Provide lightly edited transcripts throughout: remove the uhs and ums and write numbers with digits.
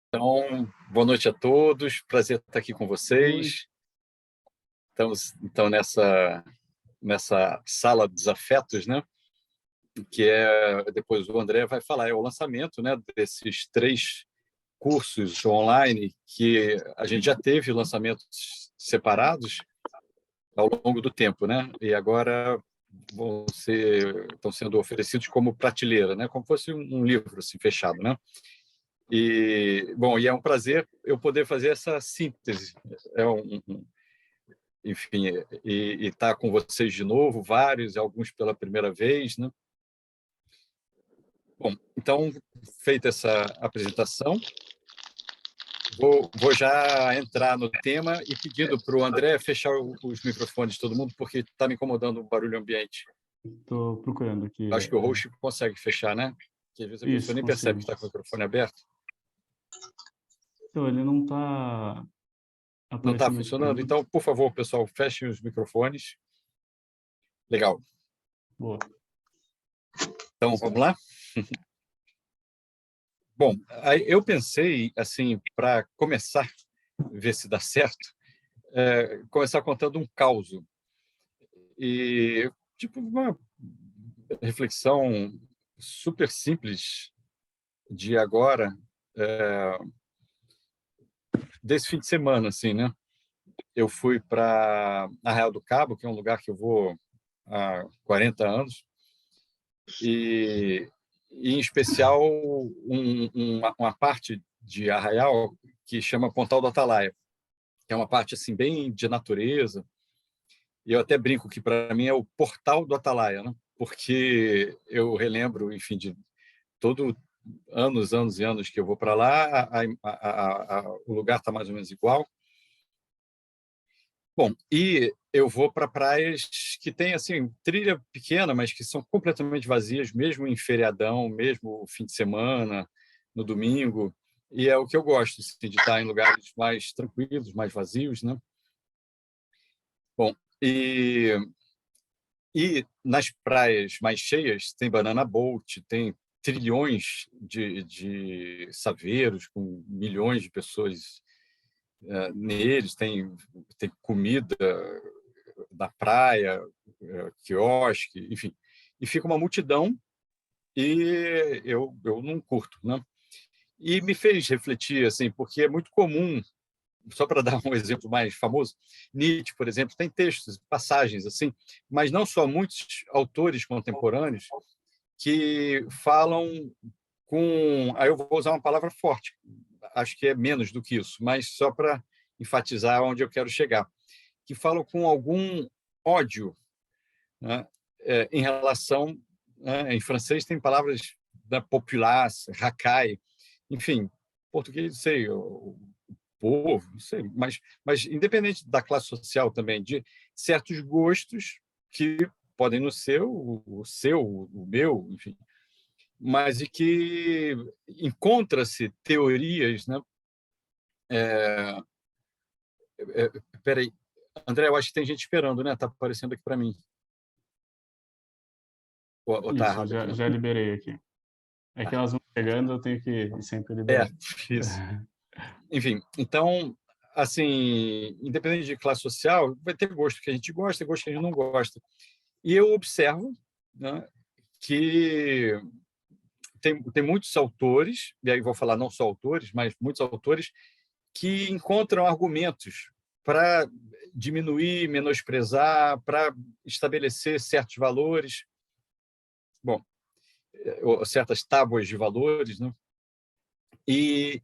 Então, boa noite a todos, prazer estar aqui com Boa noite. vocês. Estamos, então, nessa sala dos afetos, né? Que depois o André vai falar, é o lançamento, né, desses 3 cursos online que a gente já teve lançamentos separados ao longo do tempo, né? E agora estão sendo oferecidos como prateleira, né? Como fosse um livro assim, fechado, né? E é um prazer eu poder fazer essa síntese. Enfim, e estar com vocês de novo, vários, alguns pela primeira vez, né? Bom, então, feita essa apresentação, vou já entrar no tema e pedindo para o André fechar os microfones de todo mundo, porque está me incomodando o barulho ambiente. Estou procurando aqui. Acho que o host consegue fechar, né? Porque às vezes a pessoa Isso, nem percebe consigo. que está com o microfone aberto. Então, ele não está Não está aparecendo aqui para funcionando? mim. Então, por favor, pessoal, fechem os microfones. Legal. Boa. Então, vamos lá? Bom, aí eu pensei, assim, para começar, ver se dá certo, começar contando um caos. E, tipo, uma reflexão super simples de agora, desse fim de semana, assim, né? Eu fui para Arraial do Cabo, que é um lugar que eu vou há 40 anos, e em especial, uma parte de Arraial que chama Pontal do Atalaia, que é uma parte assim bem de natureza. E eu até brinco que para mim é o portal do Atalaia, né? Porque eu relembro, enfim, de todo anos e anos que eu vou para lá, o lugar está mais ou menos igual. Bom, e eu vou para praias que têm assim trilha pequena, mas que são completamente vazias, mesmo em feriadão, mesmo fim de semana, no domingo. E é o que eu gosto, assim, de estar em lugares mais tranquilos, mais vazios, né? Bom, e nas praias mais cheias tem banana boat, tem trilhões de saveiros com milhões de pessoas neles, tem comida da praia, quiosque, enfim. E fica uma multidão e eu não curto, né? E me fez refletir, assim, porque é muito comum, só para dar um exemplo mais famoso, Nietzsche, por exemplo, tem textos, passagens assim, mas não só muitos autores contemporâneos que falam com... Aí eu vou usar uma palavra forte, acho que é menos do que isso, mas só para enfatizar onde eu quero chegar, que falam com algum ódio, né, em relação... Né, em francês tem palavras da populace, racaille, enfim, português, não sei, povo, não sei, mas independente da classe social também, de certos gostos que podem não ser o seu, o meu, enfim, mas de que encontra-se teorias, né? Espera aí, André, eu acho que tem gente esperando, né? Está aparecendo aqui para mim. Ou está Isso, errado aqui? já liberei aqui. É que Ah, elas vão chegando, eu tenho que ir sempre é, liberando. isso. Enfim, então, assim, independente de classe social, vai ter gosto que a gente gosta e gosto que a gente não gosta. E eu observo, né, que tem muitos autores, e aí vou falar não só autores, mas muitos autores que encontram argumentos para diminuir, menosprezar, para estabelecer certos valores, bom, ou certas tábuas de valores, né? E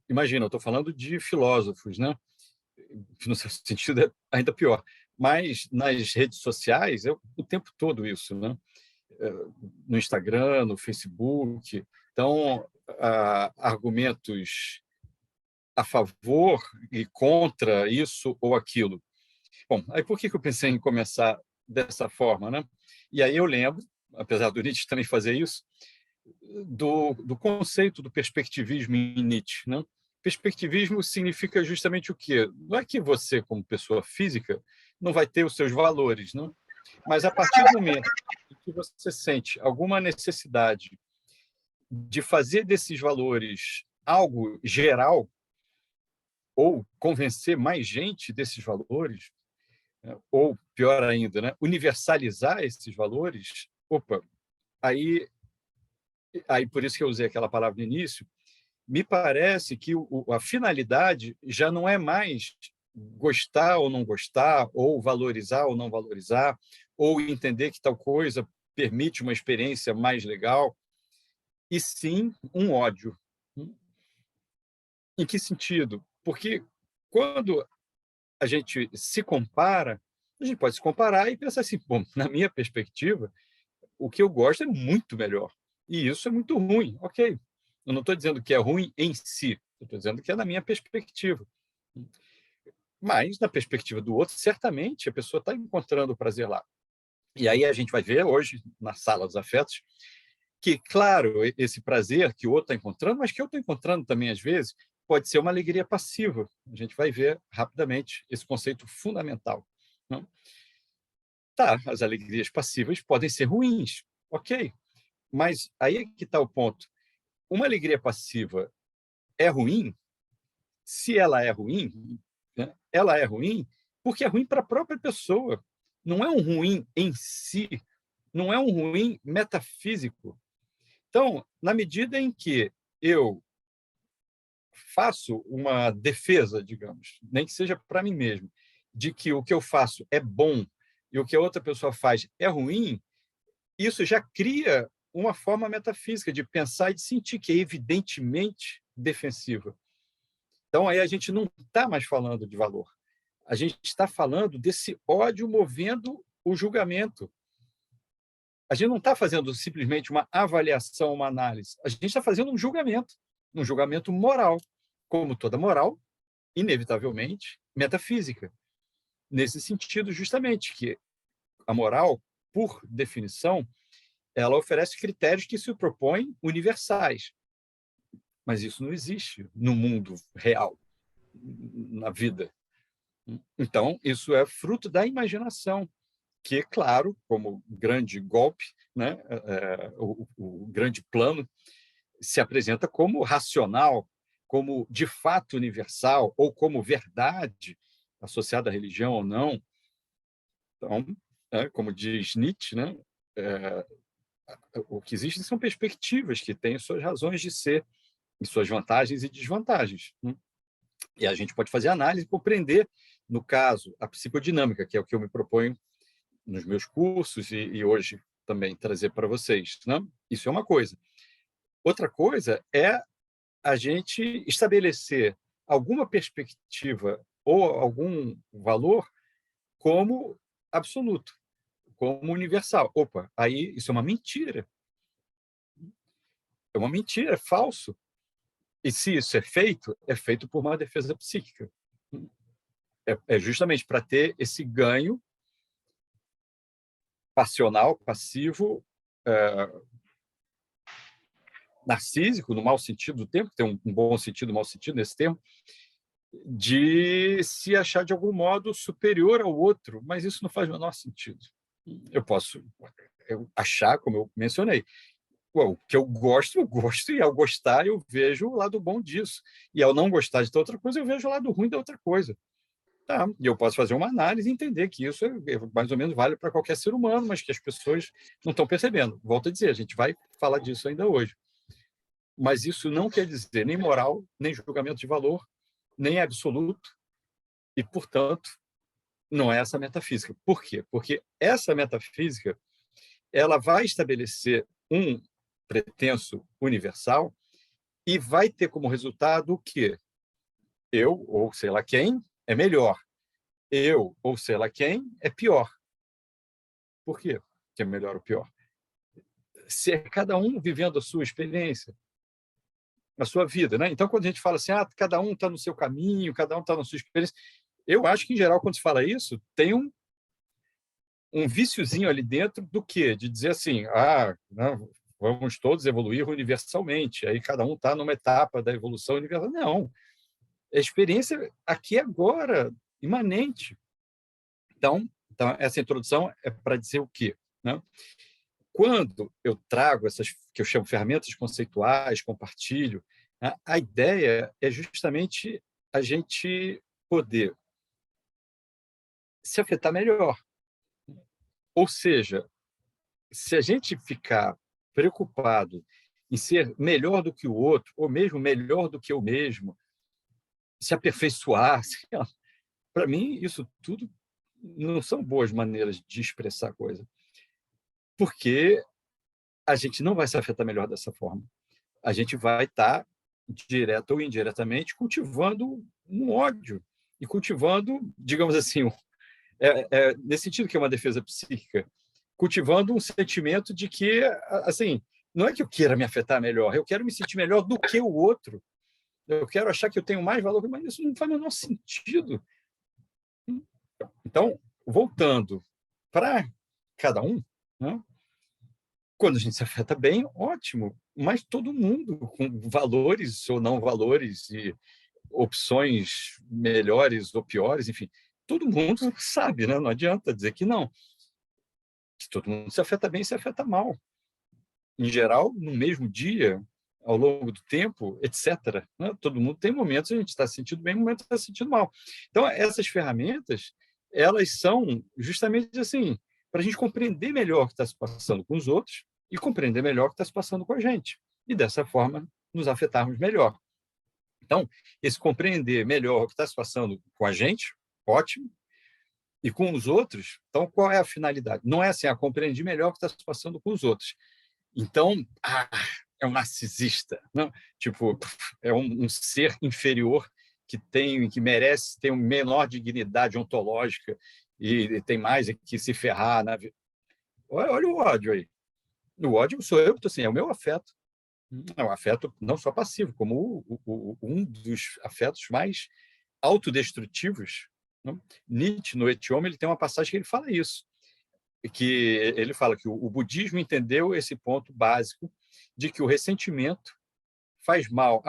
imagina, eu estou falando de filósofos, né? Que no seu sentido é ainda pior. Mas nas redes sociais é o tempo todo isso, né? No Instagram, no Facebook. Então, argumentos a favor e contra isso ou aquilo. Bom, aí por que eu pensei em começar dessa forma, né? E aí eu lembro, apesar do Nietzsche também fazer isso, do conceito do perspectivismo em Nietzsche, né? Perspectivismo significa justamente o quê? Não é que você, como pessoa física, não vai ter os seus valores, não? Mas a partir do momento em que você sente alguma necessidade de fazer desses valores algo geral ou convencer mais gente desses valores, ou, pior ainda, né, universalizar esses valores, opa, aí, aí por isso que eu usei aquela palavra no início, me parece que a finalidade já não é mais gostar ou não gostar, ou valorizar ou não valorizar, ou entender que tal coisa permite uma experiência mais legal, e sim um ódio. Em que sentido? Porque quando a gente se compara, a gente pode se comparar e pensar assim, bom, na minha perspectiva, o que eu gosto é muito melhor. E isso é muito ruim. Ok. Eu não estou dizendo que é ruim em si, eu estou dizendo que é na minha perspectiva. Mas, na perspectiva do outro, certamente a pessoa está encontrando prazer lá. E aí a gente vai ver hoje, na sala dos afetos, que, claro, esse prazer que o outro está encontrando, mas que eu estou encontrando também, às vezes, pode ser uma alegria passiva. A gente vai ver rapidamente esse conceito fundamental. Não? Tá, as alegrias passivas podem ser ruins, ok. Mas aí é que está o ponto. Uma alegria passiva é ruim? Se ela é ruim, né, ela é ruim porque é ruim para a própria pessoa. Não é um ruim em si, não é um ruim metafísico. Então, na medida em que eu faço uma defesa, digamos, nem que seja para mim mesmo, de que o que eu faço é bom e o que a outra pessoa faz é ruim, isso já cria uma forma metafísica de pensar e de sentir que é evidentemente defensiva. Então, aí a gente não está mais falando de valor. A gente está falando desse ódio movendo o julgamento. A gente não está fazendo simplesmente uma avaliação, uma análise. A gente está fazendo um julgamento moral, como toda moral, inevitavelmente, metafísica. Nesse sentido, justamente, que a moral, por definição, ela oferece critérios que se propõem universais. Mas isso não existe no mundo real, na vida. Então, isso é fruto da imaginação, que, claro, como grande golpe, né, o grande plano, se apresenta como racional, como de fato universal, ou como verdade, associada à religião ou não. Então, como diz Nietzsche, né, é, o que existe são perspectivas que têm suas razões de ser, e suas vantagens e desvantagens. Né? E a gente pode fazer análise e compreender, no caso, a psicodinâmica, que é o que eu me proponho nos meus cursos e hoje também trazer para vocês. Né? Isso é uma coisa. Outra coisa é a gente estabelecer alguma perspectiva ou algum valor como absoluto, como universal. Opa, aí isso é uma mentira. É uma mentira, é falso. E se isso é feito por uma defesa psíquica. É justamente para ter esse ganho passional, passivo, narcísico, no mau sentido do termo, tem um bom sentido, um mau sentido nesse termo, de se achar de algum modo superior ao outro, mas isso não faz o menor sentido. Eu posso achar, como eu mencionei, o que eu gosto, e ao gostar eu vejo o lado bom disso. E ao não gostar de outra coisa, eu vejo o lado ruim da outra coisa. Tá, e eu posso fazer uma análise e entender que isso mais ou menos vale para qualquer ser humano, mas que as pessoas não estão percebendo. Volto a dizer, a gente vai falar disso ainda hoje. Mas isso não quer dizer nem moral, nem julgamento de valor, nem absoluto, e, portanto, não é essa metafísica. Por quê? Porque essa metafísica ela vai estabelecer um pretenso universal e vai ter como resultado o quê? Eu, ou sei lá quem, é melhor. Eu, ou sei lá quem, é pior. Por quê que é melhor ou pior? Se é cada um vivendo a sua experiência, a sua vida. Né? Então, quando a gente fala assim, cada um está no seu caminho, cada um está na sua experiência, eu acho que, em geral, quando se fala isso, tem um viciozinho ali dentro do quê? De dizer assim, não, vamos todos evoluir universalmente, aí cada um está numa etapa da evolução universal. Não, a experiência aqui agora, imanente. Então, essa introdução é para dizer o quê? Né? Quando eu trago essas que eu chamo ferramentas conceituais, compartilho, A ideia é justamente a gente poder se afetar melhor. Ou seja, se a gente ficar preocupado em ser melhor do que o outro, ou mesmo melhor do que eu mesmo, se aperfeiçoar, para mim, isso tudo não são boas maneiras de expressar a coisa, porque a gente não vai se afetar melhor dessa forma. A gente vai estar, direta ou indiretamente, cultivando um ódio e cultivando, digamos assim, nesse sentido que é uma defesa psíquica, cultivando um sentimento de que, assim, não é que eu queira me afetar melhor, eu quero me sentir melhor do que o outro. Eu quero achar que eu tenho mais valor, mas isso não faz o menor sentido. Então, voltando para cada um, né? Quando a gente se afeta bem, ótimo, mas todo mundo com valores ou não valores e opções melhores ou piores, enfim, todo mundo sabe, né? Não adianta dizer que não. Que todo mundo se afeta bem e se afeta mal. Em geral, no mesmo dia, ao longo do tempo, etc. Né? Todo mundo tem momentos a gente está se sentindo bem, momentos está se sentindo mal. Então, essas ferramentas, elas são justamente assim, para a gente compreender melhor o que está se passando com os outros e compreender melhor o que está se passando com a gente. E, dessa forma, nos afetarmos melhor. Então, esse compreender melhor o que está se passando com a gente, ótimo, e com os outros, então qual é a finalidade? Não é assim, compreendi melhor o que está se passando com os outros. Então, é um narcisista, não? Tipo, é um ser inferior que merece ter uma menor dignidade ontológica e tem mais que se ferrar na vida. Olha o ódio aí. O ódio sou eu, assim, é o meu afeto. É um afeto não só passivo, como um dos afetos mais autodestrutivos. Né? Nietzsche, no Etiôme, ele tem uma passagem que ele fala isso, que ele fala que o budismo entendeu esse ponto básico de que o ressentimento faz mal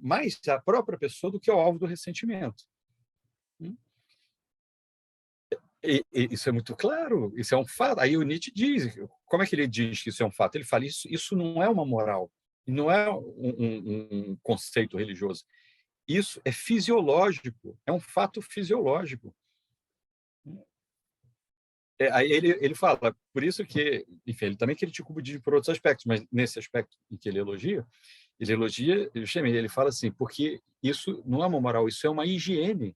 mais à própria pessoa do que ao alvo do ressentimento. E isso é muito claro, isso é um fato. Aí o Nietzsche diz, como é que ele diz que isso é um fato? Ele fala, isso não é uma moral, não é um conceito religioso. Isso é fisiológico, é um fato fisiológico. Aí ele fala, por isso que, enfim, ele também critica o budismo por outros aspectos, mas nesse aspecto em que ele elogia, ele fala assim, porque isso não é uma moral, isso é uma higiene.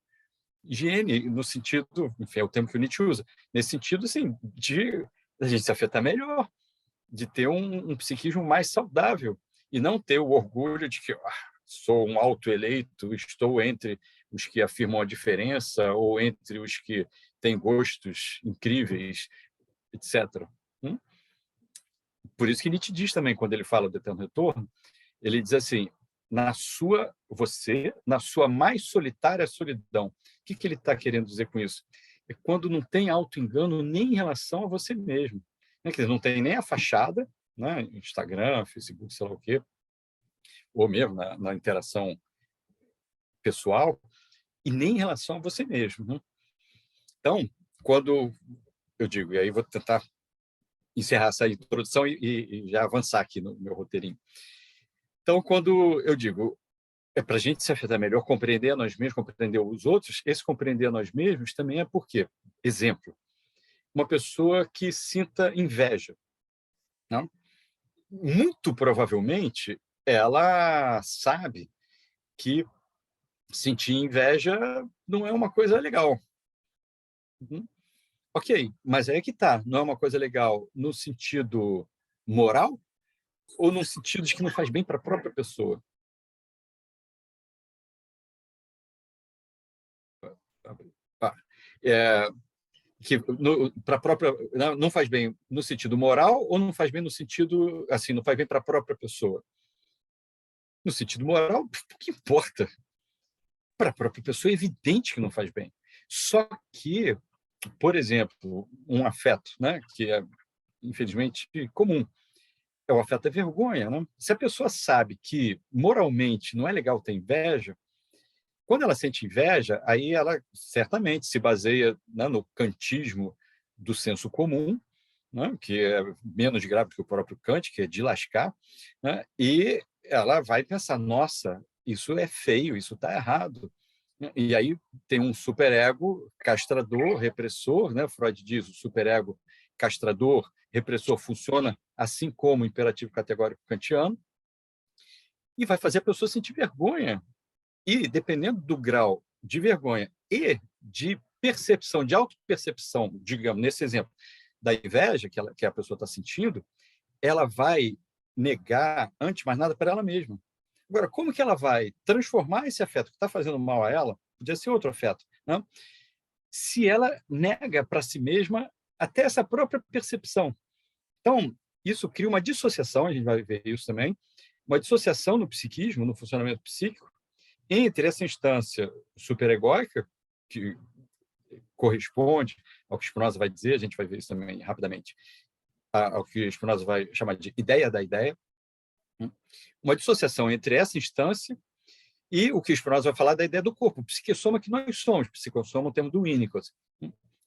Higiene no sentido, enfim, é o termo que o Nietzsche usa, nesse sentido, assim, de a gente se afetar melhor, de ter um psiquismo mais saudável e não ter o orgulho de que sou um autoeleito, estou entre os que afirmam a diferença ou entre os que têm gostos incríveis, etc. Por isso que Nietzsche diz também, quando ele fala do eterno retorno, ele diz assim, na sua mais solitária solidão. O que ele está querendo dizer com isso? É quando não tem auto-engano nem em relação a você mesmo. Quer dizer, não tem nem a fachada, né? Instagram, Facebook, sei lá o quê, ou mesmo na interação pessoal, e nem em relação a você mesmo. Né? Então, quando eu digo, e aí vou tentar encerrar essa introdução e já avançar aqui no meu roteirinho. Então, quando eu digo, é para a gente se afetar melhor, compreender a nós mesmos, compreender os outros, esse compreender a nós mesmos também é porque, exemplo, uma pessoa que sinta inveja, não? Muito provavelmente ela sabe que sentir inveja não é uma coisa legal. Ok, mas é que tá, não é uma coisa legal no sentido moral ou no sentido de que não faz bem para a própria pessoa? Ah, é, que para a própria não faz bem no sentido moral ou não faz bem no sentido assim, não faz bem para a própria pessoa? No sentido moral, o que importa? Para a própria pessoa é evidente que não faz bem. Só que, por exemplo, um afeto, né, que é infelizmente comum, é o afeto da vergonha, né? Se a pessoa sabe que moralmente não é legal ter inveja, quando ela sente inveja, aí ela certamente se baseia, né, no kantismo do senso comum, né, que é menos grave que o próprio Kant, que é de lascar, né, e ela vai pensar, nossa, isso é feio, isso está errado. E aí tem um superego castrador, repressor, né? Freud diz, o superego castrador, repressor funciona assim como o imperativo categórico kantiano, e vai fazer a pessoa sentir vergonha. E, dependendo do grau de vergonha e de percepção, de autopercepção, digamos, nesse exemplo, da inveja que a pessoa está sentindo, ela vai negar, antes de mais nada, para ela mesma. Agora, como que ela vai transformar esse afeto que está fazendo mal a ela, podia ser outro afeto, né? Se ela nega para si mesma até essa própria percepção. Então, isso cria uma dissociação, a gente vai ver isso também, uma dissociação no psiquismo, no funcionamento psíquico, entre essa instância superegóica, que corresponde ao que Spinoza vai dizer, a gente vai ver isso também rapidamente, ao que Spinoza vai chamar de ideia da ideia, uma dissociação entre essa instância e o que Spinoza vai falar da ideia do corpo, o psiquissoma que nós somos, psicossoma é o termo do Winnicott.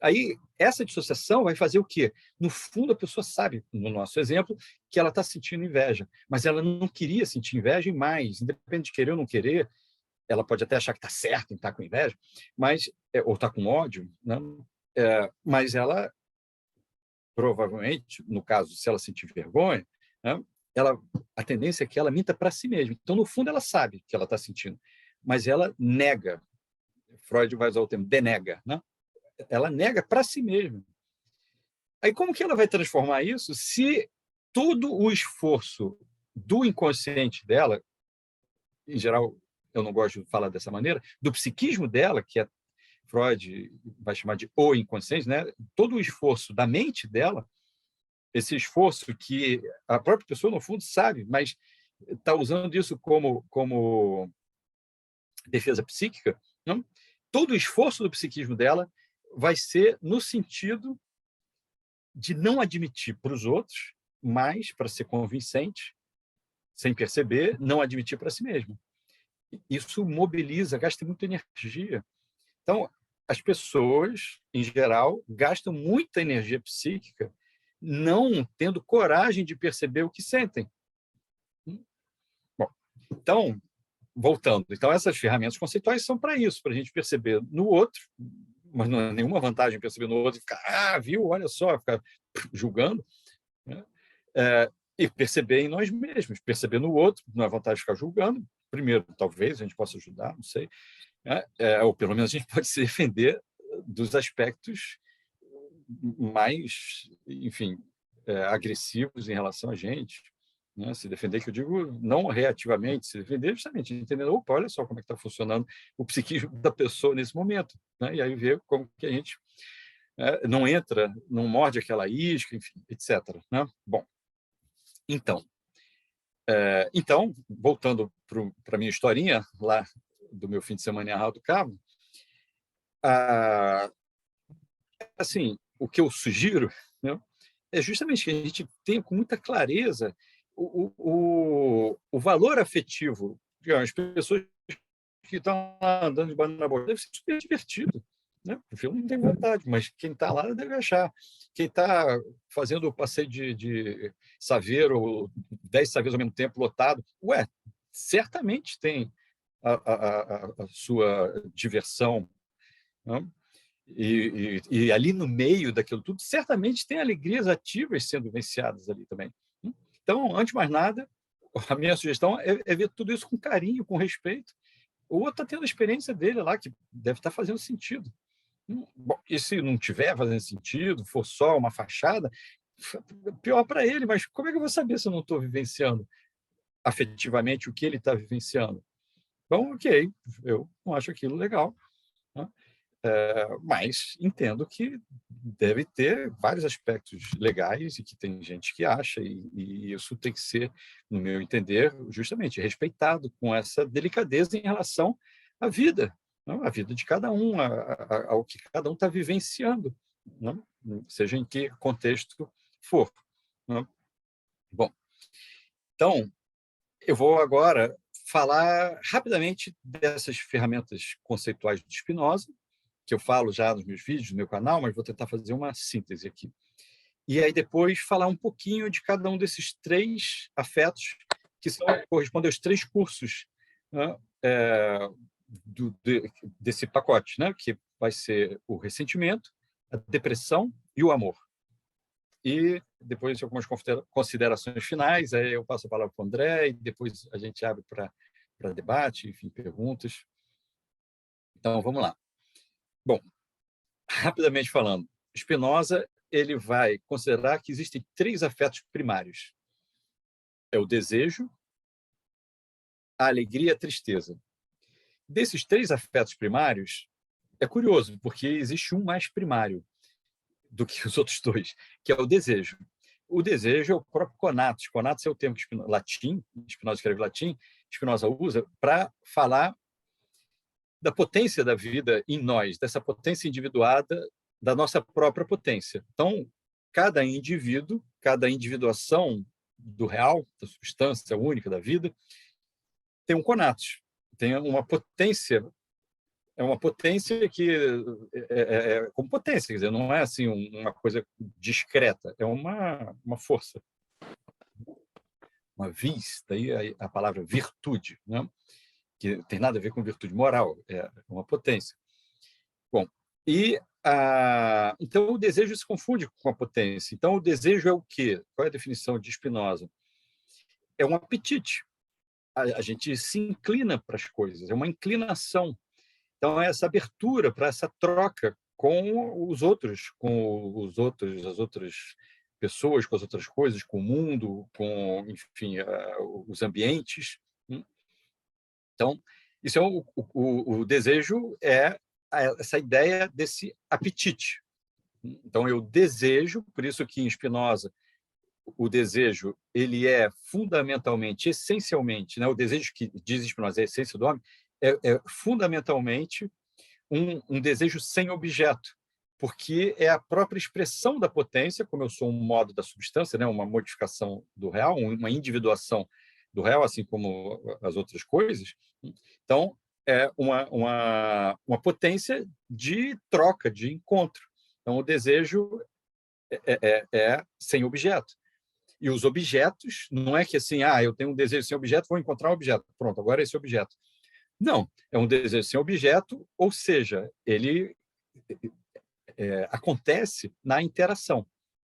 Aí, essa dissociação vai fazer o quê? No fundo, a pessoa sabe, no nosso exemplo, que ela está sentindo inveja, mas ela não queria sentir inveja e mais, independente de querer ou não querer, ela pode até achar que está certo em estar com inveja, mas, ou está com ódio, né? Mas ela, provavelmente, no caso, se ela sentir vergonha, né? A tendência é que ela minta para si mesma. Então, no fundo, ela sabe que ela está sentindo, mas ela nega. Freud vai usar o termo denega, né? Ela nega para si mesma. Aí, como que ela vai transformar isso se todo o esforço do inconsciente dela, em geral, eu não gosto de falar dessa maneira, do psiquismo dela, que é Freud vai chamar de o inconsciente, né? Todo o esforço da mente dela, esse esforço que a própria pessoa, no fundo, sabe, mas está usando isso como defesa psíquica, não? Todo o esforço do psiquismo dela vai ser no sentido de não admitir para os outros, mas para ser convincente, sem perceber, não admitir para si mesmo. Isso mobiliza, gasta muita energia. Então, as pessoas, em geral, gastam muita energia psíquica não tendo coragem de perceber o que sentem. Bom, então, voltando. Então, essas ferramentas conceituais são para isso, para a gente perceber no outro, mas não é nenhuma vantagem perceber no outro e ficar, viu, olha só, ficar julgando, né? E perceber em nós mesmos, perceber no outro, não é vantagem ficar julgando. Primeiro, talvez a gente possa ajudar, não sei, né? Ou pelo menos a gente pode se defender dos aspectos mais, enfim, agressivos em relação a gente, né? Se defender, que eu digo, não reativamente, se defender justamente, entendendo, opa, olha só como é que está funcionando o psiquismo da pessoa nesse momento, né? E aí ver como que a gente não entra, não morde aquela isca, enfim, etc. Né? Bom, então, voltando para a minha historinha, lá do meu fim de semana em Arraial do Cabo, assim, o que eu sugiro, né, é justamente que a gente tenha com muita clareza o valor afetivo. As pessoas que estão lá andando de banana boa deve ser super divertido, né? O filme não tem vontade, mas quem está lá deve achar. Quem está fazendo o passeio de saveiro, 10 saveiros ao mesmo tempo lotado, certamente tem a sua diversão, né? E ali no meio daquilo tudo, certamente tem alegrias ativas sendo vivenciadas ali também. Então, antes de mais nada, a minha sugestão é ver tudo isso com carinho, com respeito. O outro está tendo a experiência dele lá, que deve estar fazendo sentido. Bom, e se não tiver fazendo sentido, for só uma fachada, pior para ele, mas como é que eu vou saber se eu não estou vivenciando afetivamente o que ele está vivenciando? Então, ok, eu não acho aquilo legal, né? Mas entendo que deve ter vários aspectos legais e que tem gente que acha, e isso tem que ser, no meu entender, justamente respeitado com essa delicadeza em relação à vida, não? À vida de cada um, ao que cada um está vivenciando, não? Seja em que contexto for. Não? Bom, então, eu vou agora falar rapidamente dessas ferramentas conceituais do Spinoza, que eu falo já nos meus vídeos, no meu canal, mas vou tentar fazer uma síntese aqui. E aí depois falar um pouquinho de cada um desses 3 afetos que correspondem aos 3 cursos, né, desse pacote, né, que vai ser o ressentimento, a depressão e o amor. E depois algumas considerações finais, aí eu passo a palavra para o André, e depois a gente abre para debate, enfim, perguntas. Então, vamos lá. Bom, rapidamente falando, Spinoza ele vai considerar que existem 3 afetos primários. É o desejo, a alegria e a tristeza. Desses 3 afetos primários, é curioso, porque existe um mais primário do que os outros 2, que é o desejo. O desejo é o próprio conatus. Conatus é o termo que latim, Spinoza escreve latim, Spinoza usa para falar da potência da vida em nós, dessa potência individuada, da nossa própria potência. Então, cada indivíduo, cada individuação do real, da substância única da vida, tem um conatus, tem uma potência. É uma potência que como potência, quer dizer, não é assim uma coisa discreta, é uma força, uma vis, daí a palavra virtude, né? Que tem nada a ver com virtude moral, é uma potência. Bom, então o desejo se confunde com a potência. Então o desejo é o quê? Qual é a definição de Spinoza? É um apetite. A gente se inclina para as coisas, é uma inclinação. Então, é essa abertura para essa troca com os outros, as outras pessoas, com as outras coisas, com o mundo, com, enfim, os ambientes. Então, isso é o desejo, é essa ideia desse apetite. Então, eu desejo, por isso que em Spinoza o desejo ele é fundamentalmente, essencialmente, né, o desejo que diz Spinoza é a essência do homem, é fundamentalmente um desejo sem objeto, porque é a própria expressão da potência, como eu sou um modo da substância, né, uma modificação do real, uma individuação do real, assim como as outras coisas. Então, é uma potência de troca, de encontro. Então, o desejo é sem objeto. E os objetos, não é que assim, eu tenho um desejo sem objeto, vou encontrar um objeto. Pronto, agora é esse objeto. Não, é um desejo sem objeto, ou seja, ele acontece na interação.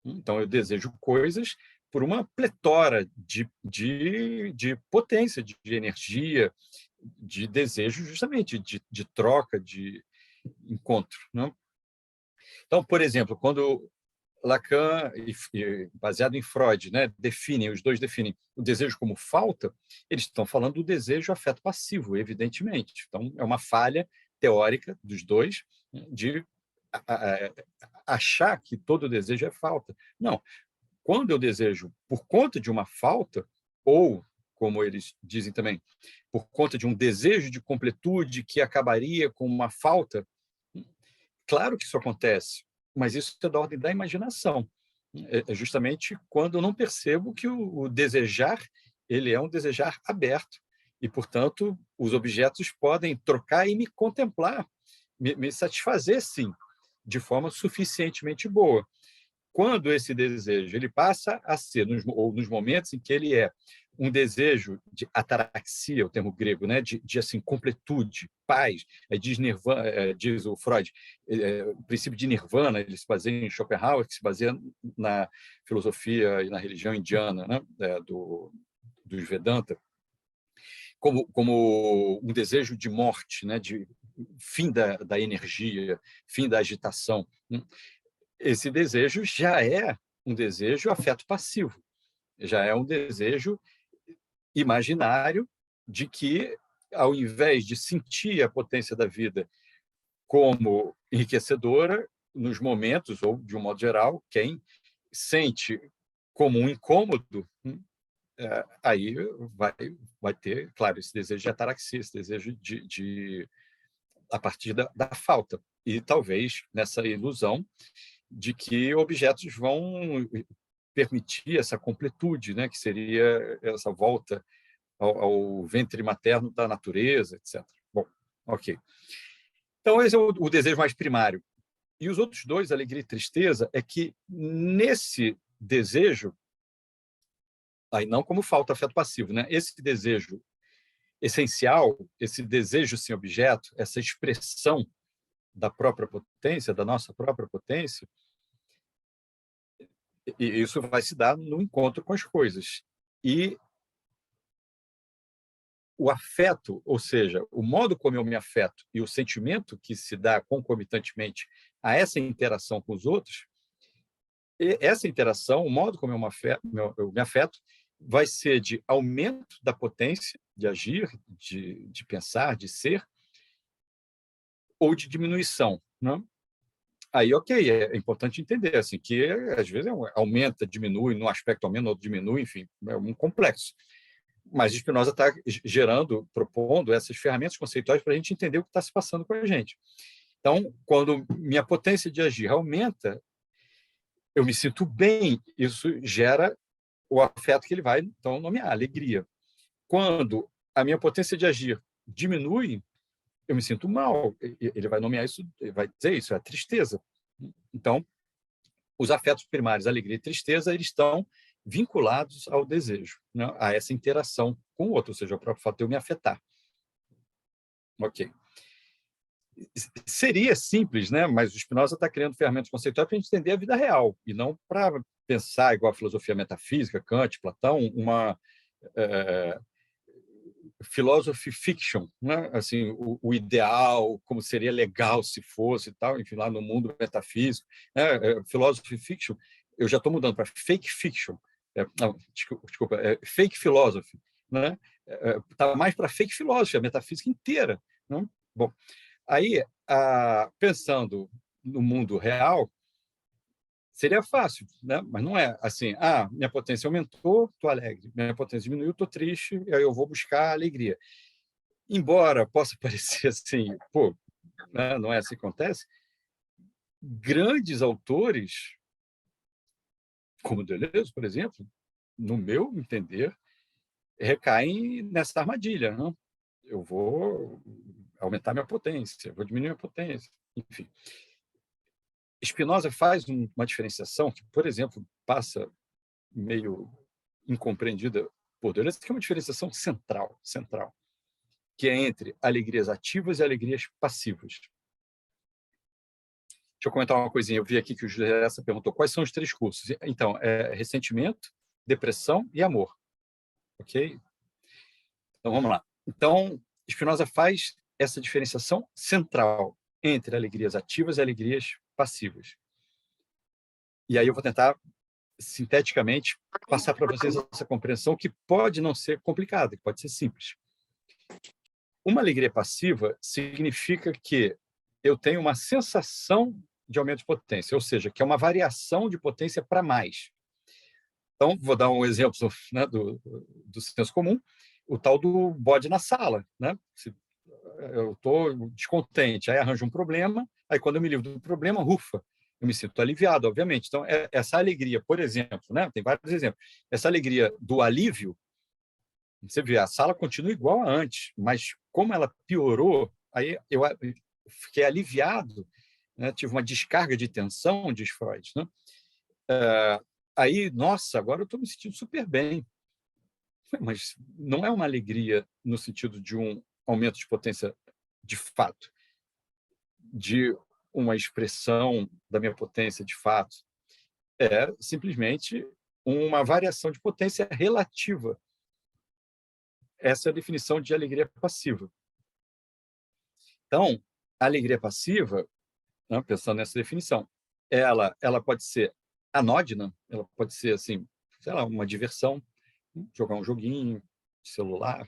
Então, eu desejo coisas por uma pletora de potência, de energia, de desejo, justamente, de troca, de encontro. Né? Então, por exemplo, quando Lacan, baseado em Freud, né, os dois definem o desejo como falta, eles estão falando do desejo afeto passivo, evidentemente. Então, é uma falha teórica dos dois de achar que todo desejo é falta. Não. Quando eu desejo por conta de uma falta, ou, como eles dizem também, por conta de um desejo de completude que acabaria com uma falta, claro que isso acontece, mas isso é da ordem da imaginação. É justamente quando eu não percebo que o desejar ele é um desejar aberto e, portanto, os objetos podem trocar e me contemplar, me satisfazer, sim, de forma suficientemente boa. Quando esse desejo ele passa a ser, nos momentos em que ele é um desejo de ataraxia, o termo grego, né, de assim, completude, paz, diz o Freud, o princípio de nirvana, ele se baseia em Schopenhauer, que se baseia na filosofia e na religião indiana, né, dos Vedanta, como um desejo de morte, né, de fim da energia, fim da agitação. Esse desejo já é um desejo afeto passivo, já é um desejo imaginário de que, ao invés de sentir a potência da vida como enriquecedora, nos momentos, ou de um modo geral, quem sente como um incômodo, aí vai ter, claro, esse desejo de ataraxia, esse desejo a partir da falta. E talvez nessa ilusão de que objetos vão permitir essa completude, né, que seria essa volta ao ventre materno da natureza, etc. Bom, ok. Então, esse é o desejo mais primário. E os outros dois, alegria e tristeza, é que nesse desejo, Aí não como falta afeto passivo, né? Esse desejo essencial, esse desejo sem objeto, essa expressão da própria potência, da nossa própria potência, e isso vai se dar no encontro com as coisas. E o afeto, ou seja, o modo como eu me afeto e o sentimento que se dá concomitantemente a essa interação com os outros, essa interação, o modo como eu me afeto, vai ser de aumento da potência de agir, de pensar, de ser, ou de diminuição, né? Aí, ok, é importante entender assim, que às vezes aumenta, diminui, num aspecto aumenta, no outro diminui, enfim, é um complexo. Mas Spinoza está gerando, propondo essas ferramentas conceituais para a gente entender o que está se passando com a gente. Então, quando minha potência de agir aumenta, eu me sinto bem, isso gera o afeto que ele vai, então, nomear, alegria. Quando a minha potência de agir diminui, eu me sinto mal, ele vai nomear isso, ele vai dizer isso, é a tristeza. Então, os afetos primários, alegria e tristeza, eles estão vinculados ao desejo, né? A essa interação com o outro, ou seja, o próprio fato de eu me afetar. Ok. Seria simples, né? Mas o Spinoza está criando ferramentas conceituais para a gente entender a vida real, e não para pensar, igual a filosofia metafísica, Kant, Platão, uma philosophy fiction, né? Assim, o ideal, como seria legal se fosse, e tal, enfim, lá no mundo metafísico, né? Philosophy fiction, eu já estou mudando para fake fiction, não, desculpa, fake philosophy, né? Tá mais para fake philosophy, a metafísica inteira, né? Bom, aí, pensando no mundo real, seria fácil, né? Mas não é assim, minha potência aumentou, estou alegre, minha potência diminuiu, estou triste, aí eu vou buscar alegria. Embora possa parecer assim, pô, né? Não é assim que acontece, grandes autores, como Deleuze, por exemplo, no meu entender, recaem nessa armadilha, né? Eu vou aumentar minha potência, vou diminuir minha potência, enfim. Spinoza faz uma diferenciação que, por exemplo, passa meio incompreendida por Deleuze, que é uma diferenciação central, que é entre alegrias ativas e alegrias passivas. Deixa eu comentar uma coisinha. Eu vi aqui que o José Essa perguntou quais são os 3 cursos. Então, ressentimento, depressão e amor. Ok? Então, vamos lá. Então, Spinoza faz essa diferenciação central entre alegrias ativas e alegrias passivas. E aí eu vou tentar, sinteticamente, passar para vocês essa compreensão que pode não ser complicada, que pode ser simples. Uma alegria passiva significa que eu tenho uma sensação de aumento de potência, ou seja, que é uma variação de potência para mais. Então, vou dar um exemplo, né, do senso comum, o tal do bode na sala, né? Se eu estou descontente, aí arranjo um problema, aí quando eu me livro do problema, ufa, eu me sinto aliviado, obviamente. Então, essa alegria, por exemplo, né, tem vários exemplos, essa alegria do alívio, você vê, a sala continua igual a antes, mas como ela piorou, aí eu fiquei aliviado, né, tive uma descarga de tensão, diz Freud, né? Aí, nossa, agora eu estou me sentindo super bem. Mas não é uma alegria no sentido de um aumento de potência de fato, de uma expressão da minha potência de fato. É simplesmente uma variação de potência relativa. Essa é a definição de alegria passiva. Então, a alegria passiva, né, pensando nessa definição, ela pode ser anódina, ela pode ser assim, sei lá, uma diversão, jogar um joguinho de celular,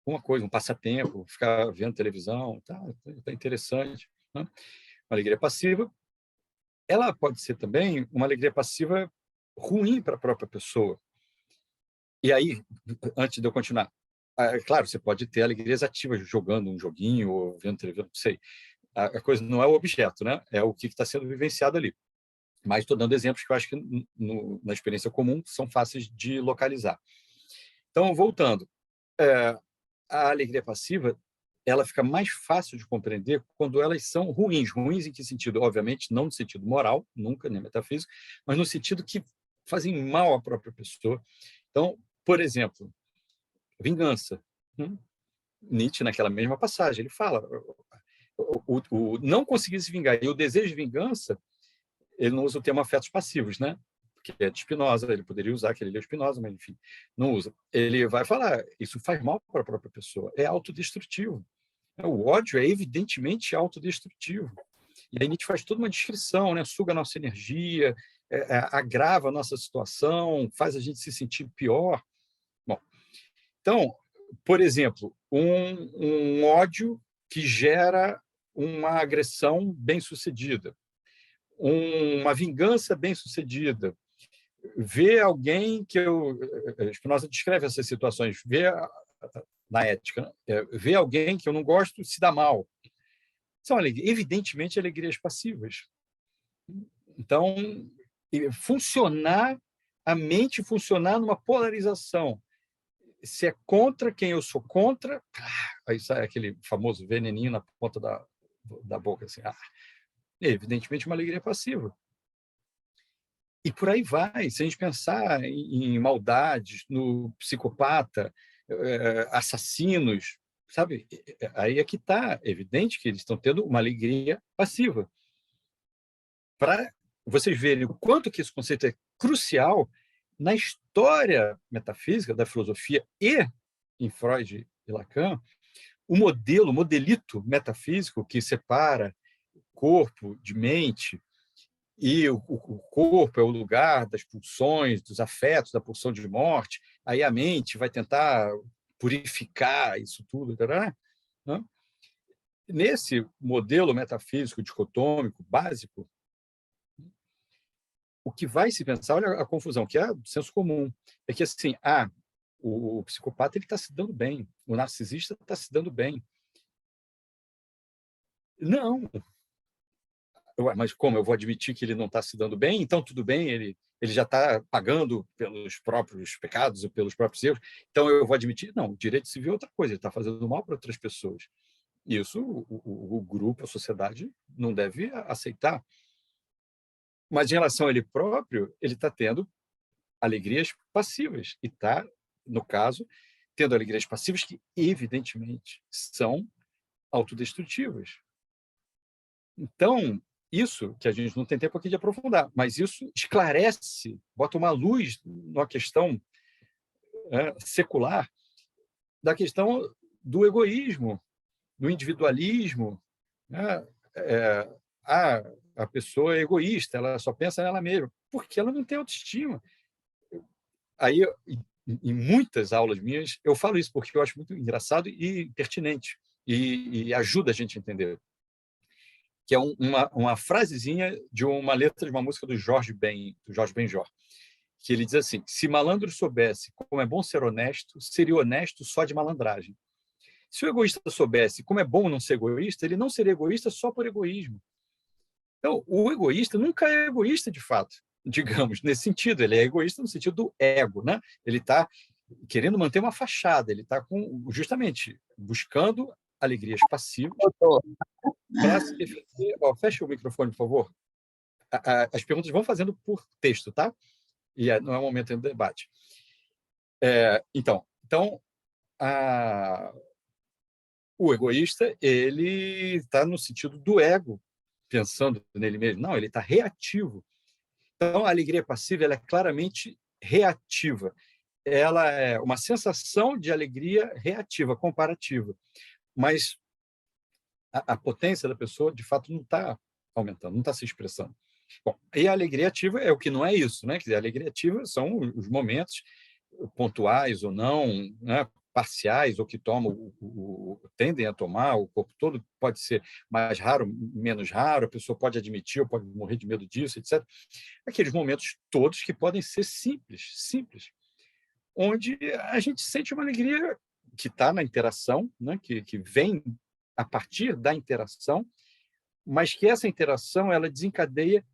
uma coisa, um passatempo, ficar vendo televisão, tá interessante, né? Uma alegria passiva. Ela pode ser também uma alegria passiva ruim para a própria pessoa. E aí, antes de eu continuar, claro, você pode ter alegrias ativas jogando um joguinho ou vendo televisão, não sei. A coisa não é o objeto, né? É o que está sendo vivenciado ali. Mas estou dando exemplos que eu acho que na experiência comum são fáceis de localizar. Então, voltando, a alegria passiva ela fica mais fácil de compreender quando elas são ruins. Ruins em que sentido? Obviamente, não no sentido moral, nunca, nem metafísico, mas no sentido que fazem mal à própria pessoa. Então, por exemplo, vingança. Nietzsche, naquela mesma passagem, ele fala o não conseguir se vingar e o desejo de vingança, ele não usa o termo afetos passivos, né? Que é de Spinoza, ele poderia usar, que ele leu Spinoza, mas, enfim, não usa. Ele vai falar, isso faz mal para a própria pessoa, é autodestrutivo. O ódio é evidentemente autodestrutivo. E aí Nietzsche faz toda uma descrição, né? Suga a nossa energia, agrava a nossa situação, faz a gente se sentir pior. Bom, então, por exemplo, um ódio que gera uma agressão bem-sucedida, uma vingança bem-sucedida, ver alguém que Spinoza descreve essas situações, na ética, né? Ver alguém que eu não gosto se dá mal. São, evidentemente, alegrias passivas. Então, a mente funcionar numa polarização. Se é contra quem eu sou contra, aí sai aquele famoso veneninho na ponta da boca. Assim, evidentemente, uma alegria passiva. E por aí vai. Se a gente pensar em maldades, no psicopata, assassinos, sabe? Aí é que está evidente que eles estão tendo uma alegria passiva. Para vocês verem o quanto que esse conceito é crucial na história metafísica da filosofia e em Freud e Lacan, o modelito metafísico que separa corpo de mente, e o corpo é o lugar das pulsões, dos afetos, da pulsão de morte, aí a mente vai tentar purificar isso tudo. Né? Nesse modelo metafísico dicotômico básico, o que vai se pensar, olha a confusão, que é do senso comum, é que assim, o psicopata ele está se dando bem, o narcisista está se dando bem. Não. Mas como eu vou admitir que ele não está se dando bem? Então, tudo bem, ele já está pagando pelos próprios pecados e pelos próprios erros. Então, eu vou admitir? Não, o direito civil é outra coisa, ele está fazendo mal para outras pessoas. Isso o grupo, a sociedade, não deve aceitar. Mas, em relação a ele próprio, ele está tendo alegrias passivas. E está, no caso, tendo alegrias passivas que, evidentemente, são autodestrutivas. Então, isso que a gente não tem tempo aqui de aprofundar, mas isso esclarece, bota uma luz na questão secular, da questão do egoísmo, do individualismo. Né? A pessoa é egoísta, ela só pensa nela mesma, porque ela não tem autoestima. Aí, em muitas aulas minhas, eu falo isso porque eu acho muito engraçado e pertinente, e ajuda a gente a entender. Que é uma frasezinha de uma letra de uma música do Jorge Benjor, que ele diz assim: se malandro soubesse como é bom ser honesto, seria honesto só de malandragem. Se o egoísta soubesse como é bom não ser egoísta, ele não seria egoísta só por egoísmo. Então, o egoísta nunca é egoísta de fato, digamos, nesse sentido. Ele é egoísta no sentido do ego, né? Ele está querendo manter uma fachada, ele está justamente buscando alegrias passivas. Fecha o microfone, por favor. As perguntas vão fazendo por texto, tá? E não é o momento do debate. Então o egoísta ele está no sentido do ego, pensando nele mesmo. Não, ele está reativo. Então, a alegria passiva ela é claramente reativa. Ela é uma sensação de alegria reativa, comparativa. Mas a potência da pessoa, de fato, não está aumentando, não está se expressando. Bom, e a alegria ativa é o que não é isso, né? Quer dizer, a alegria ativa são os momentos pontuais ou não, né? Parciais, ou que tomam, tendem a tomar, o corpo todo pode ser mais raro, menos raro, a pessoa pode admitir ou pode morrer de medo disso, etc. Aqueles momentos todos que podem ser simples, onde a gente sente uma alegria que está na interação, né? que vem a partir da interação, mas que essa interação ela desencadeia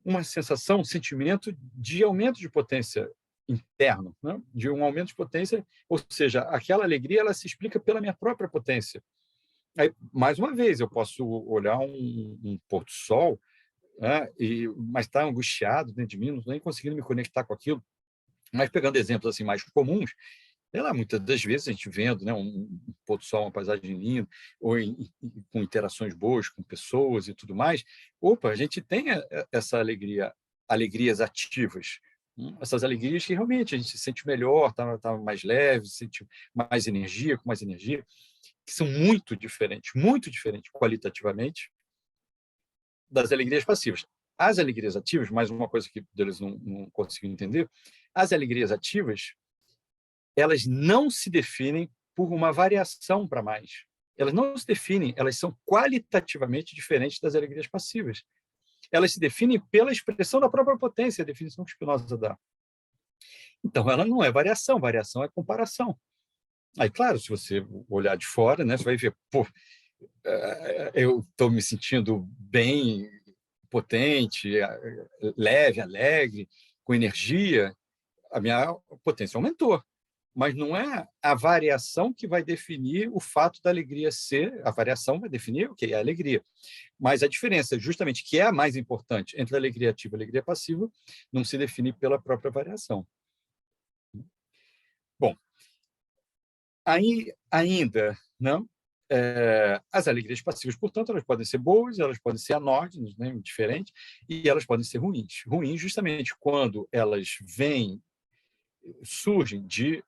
uma sensação, um sentimento de aumento de potência interno, né? De um aumento de potência, ou seja, aquela alegria ela se explica pela minha própria potência. Aí, mais uma vez, eu posso olhar um pôr do sol né? Mas está angustiado dentro de mim, não estou nem conseguindo me conectar com aquilo. Mas pegando exemplos assim mais comuns, muitas das vezes a gente vendo, né, um pôr do sol, uma paisagem linda, ou com interações boas com pessoas e tudo mais, a gente tem essa alegria, alegrias ativas, essas alegrias que realmente a gente se sente melhor, tá mais leve, se sente mais energia, com mais energia, que são muito diferentes qualitativamente das alegrias passivas. As alegrias ativas, mais uma coisa que eles não conseguiram entender, as alegrias ativas, elas não se definem por uma variação para mais. Elas não se definem, elas são qualitativamente diferentes das alegrias passivas. Elas se definem pela expressão da própria potência, a definição que Spinoza dá. Então, ela não é variação é comparação. Aí, claro, se você olhar de fora, né, você vai ver, eu estou me sentindo bem, potente, leve, alegre, com energia, a minha potência aumentou. Mas não é a variação que vai definir o fato da alegria ser. A variação vai definir o que é a alegria. Mas a diferença, justamente, que é a mais importante entre a alegria ativa e a alegria passiva, não se define pela própria variação. Bom, aí, ainda, não? As alegrias passivas, portanto, elas podem ser boas, elas podem ser anódinas, né, diferentes, e elas podem ser ruins. Ruins justamente quando elas surgem de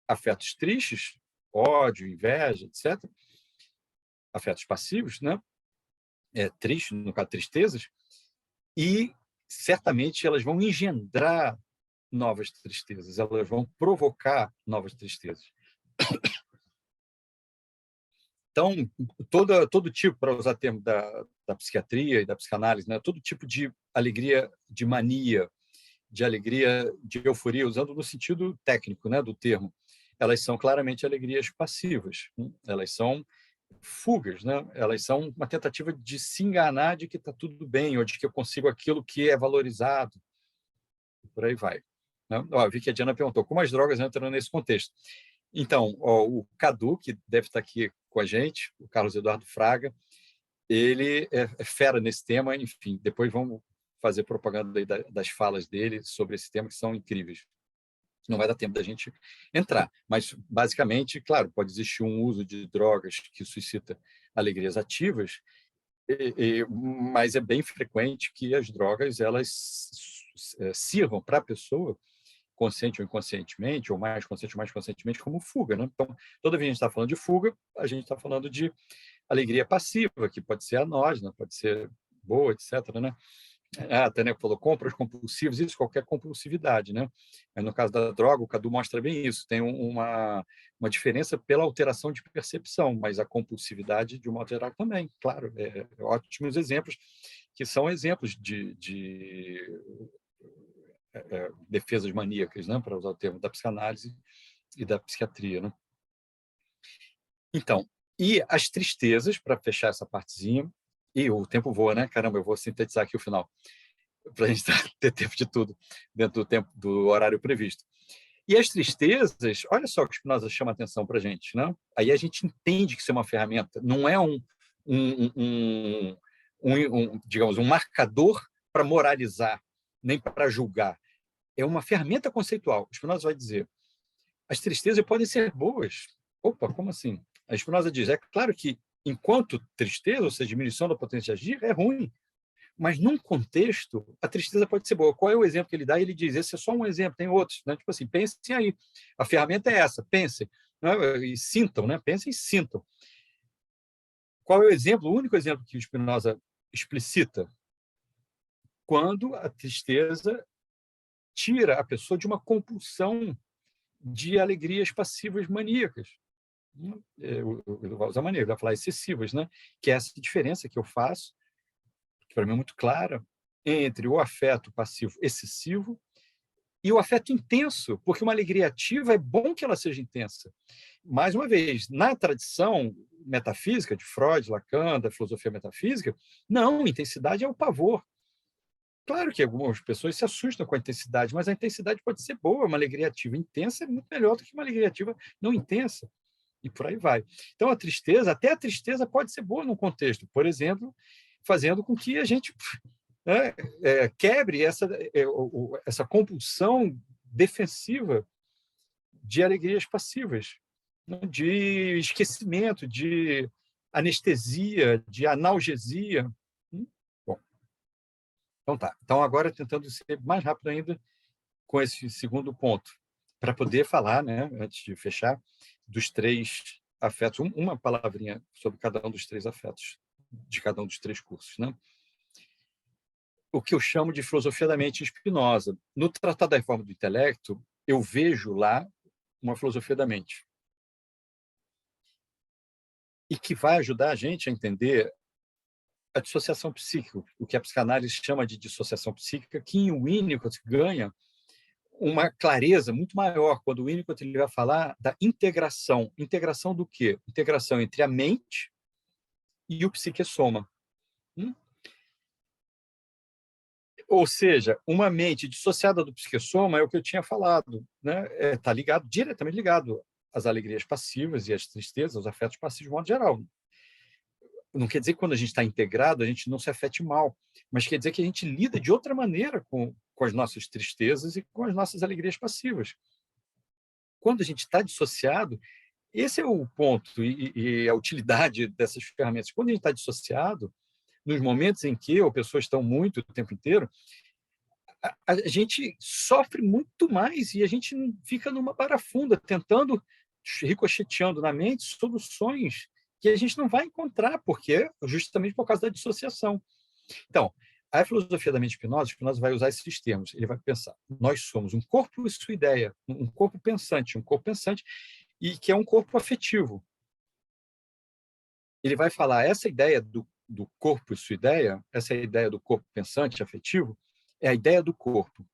afetos tristes, ódio, inveja, etc., afetos passivos, né? Tristes, no caso, tristezas, e certamente elas vão engendrar novas tristezas, elas vão provocar novas tristezas. Então, todo tipo, para usar termo da psiquiatria e da psicanálise, né? Todo tipo de alegria, de mania, de alegria, de euforia, usando no sentido técnico, né, do termo, elas são claramente alegrias passivas. Elas são fugas, né? Elas são uma tentativa de se enganar de que está tudo bem, ou de que eu consigo aquilo que é valorizado. Por aí vai. Né? Vi que a Diana perguntou como as drogas entram nesse contexto. Então, o Cadu, que deve estar aqui com a gente, o Carlos Eduardo Fraga, ele é fera nesse tema, enfim, depois vamos fazer propaganda aí das falas dele sobre esse tema, que são incríveis. Não vai dar tempo da gente entrar, mas, basicamente, claro, pode existir um uso de drogas que suscita alegrias ativas, mas é bem frequente que as drogas elas sirvam para a pessoa, consciente ou inconscientemente, ou mais consciente ou mais conscientemente, como fuga. Né? Então, toda vez que a gente está falando de fuga, a gente está falando de alegria passiva, que pode ser anógena, pode ser boa, etc. Né? A Tânia falou compras compulsivas, isso qualquer compulsividade. Né? Mas no caso da droga, o Cadu mostra bem isso, tem uma diferença pela alteração de percepção, mas a compulsividade de um modo geral também, claro, ótimos exemplos, que são exemplos de defesas maníacas, né? Para usar o termo da psicanálise e da psiquiatria. Né? Então, e as tristezas, para fechar essa partezinha, e o tempo voa, né? Caramba, eu vou sintetizar aqui o final, para a gente ter tempo de tudo, dentro do horário previsto. E as tristezas, olha só o que Spinoza chama a atenção para a gente. Né? Aí a gente entende que isso é uma ferramenta, não é digamos, um marcador para moralizar, nem para julgar. É uma ferramenta conceitual. O Spinoza vai dizer, as tristezas podem ser boas. Opa, como assim? A Spinoza diz, é claro que, enquanto tristeza, ou seja, diminuição da potência de agir, é ruim. Mas, num contexto, a tristeza pode ser boa. Qual é o exemplo que ele dá? Ele diz, esse é só um exemplo, tem outros. Né? Tipo assim, pensem aí. A ferramenta é essa, pensem. Né? E sintam, né? Pensem e sintam. Qual é o exemplo, o único exemplo que o Spinoza explicita? Quando a tristeza tira a pessoa de uma compulsão de alegrias passivas maníacas. Eu vou usar maneira, vai falar excessivas, né? Que é essa diferença que eu faço, que para mim é muito clara, entre o afeto passivo excessivo e o afeto intenso, porque uma alegria ativa é bom que ela seja intensa. Mais uma vez, na tradição metafísica de Freud, Lacan, da filosofia metafísica, não, intensidade é o pavor. Claro que algumas pessoas se assustam com a intensidade, mas a intensidade pode ser boa, uma alegria ativa intensa é muito melhor do que uma alegria ativa não intensa. E por aí vai. Então, até a tristeza pode ser boa num contexto. Por exemplo, fazendo com que a gente quebre essa compulsão defensiva de alegrias passivas, né? De esquecimento, de anestesia, de analgesia. Bom, então tá. Então, agora, tentando ser mais rápido ainda com esse segundo ponto, para poder falar, né, antes de fechar, dos 3 afetos, uma palavrinha sobre cada um dos 3 afetos, de cada um dos 3 cursos, né? O que eu chamo de filosofia da mente em Spinoza. No Tratado da Reforma do Intelecto, eu vejo lá uma filosofia da mente, e que vai ajudar a gente a entender a dissociação psíquica, o que a psicanálise chama de dissociação psíquica, que em Winnicott ganha uma clareza muito maior quando o Winnicott ele vai falar da integração. Integração do quê? Integração entre a mente e o psiquessoma. Ou seja, uma mente dissociada do psiquessoma é o que eu tinha falado, né? Está ligado, diretamente ligado às alegrias passivas e às tristezas, aos afetos passivos de modo geral. Não quer dizer que quando a gente está integrado, a gente não se afete mal, mas quer dizer que a gente lida de outra maneira com as nossas tristezas e com as nossas alegrias passivas. Quando a gente está dissociado, esse é o ponto e a utilidade dessas ferramentas. Quando a gente está dissociado, nos momentos em que as pessoas estão muito o tempo inteiro, a gente sofre muito mais e a gente fica numa barafunda, tentando, ricocheteando na mente, soluções que a gente não vai encontrar, justamente por causa da dissociação. Então, a filosofia da mente Spinoza vai usar esses termos. Ele vai pensar, nós somos um corpo e sua ideia, um corpo pensante, e que é um corpo afetivo. Ele vai falar, essa ideia do corpo e sua ideia, essa ideia do corpo pensante, afetivo, é a ideia do corpo.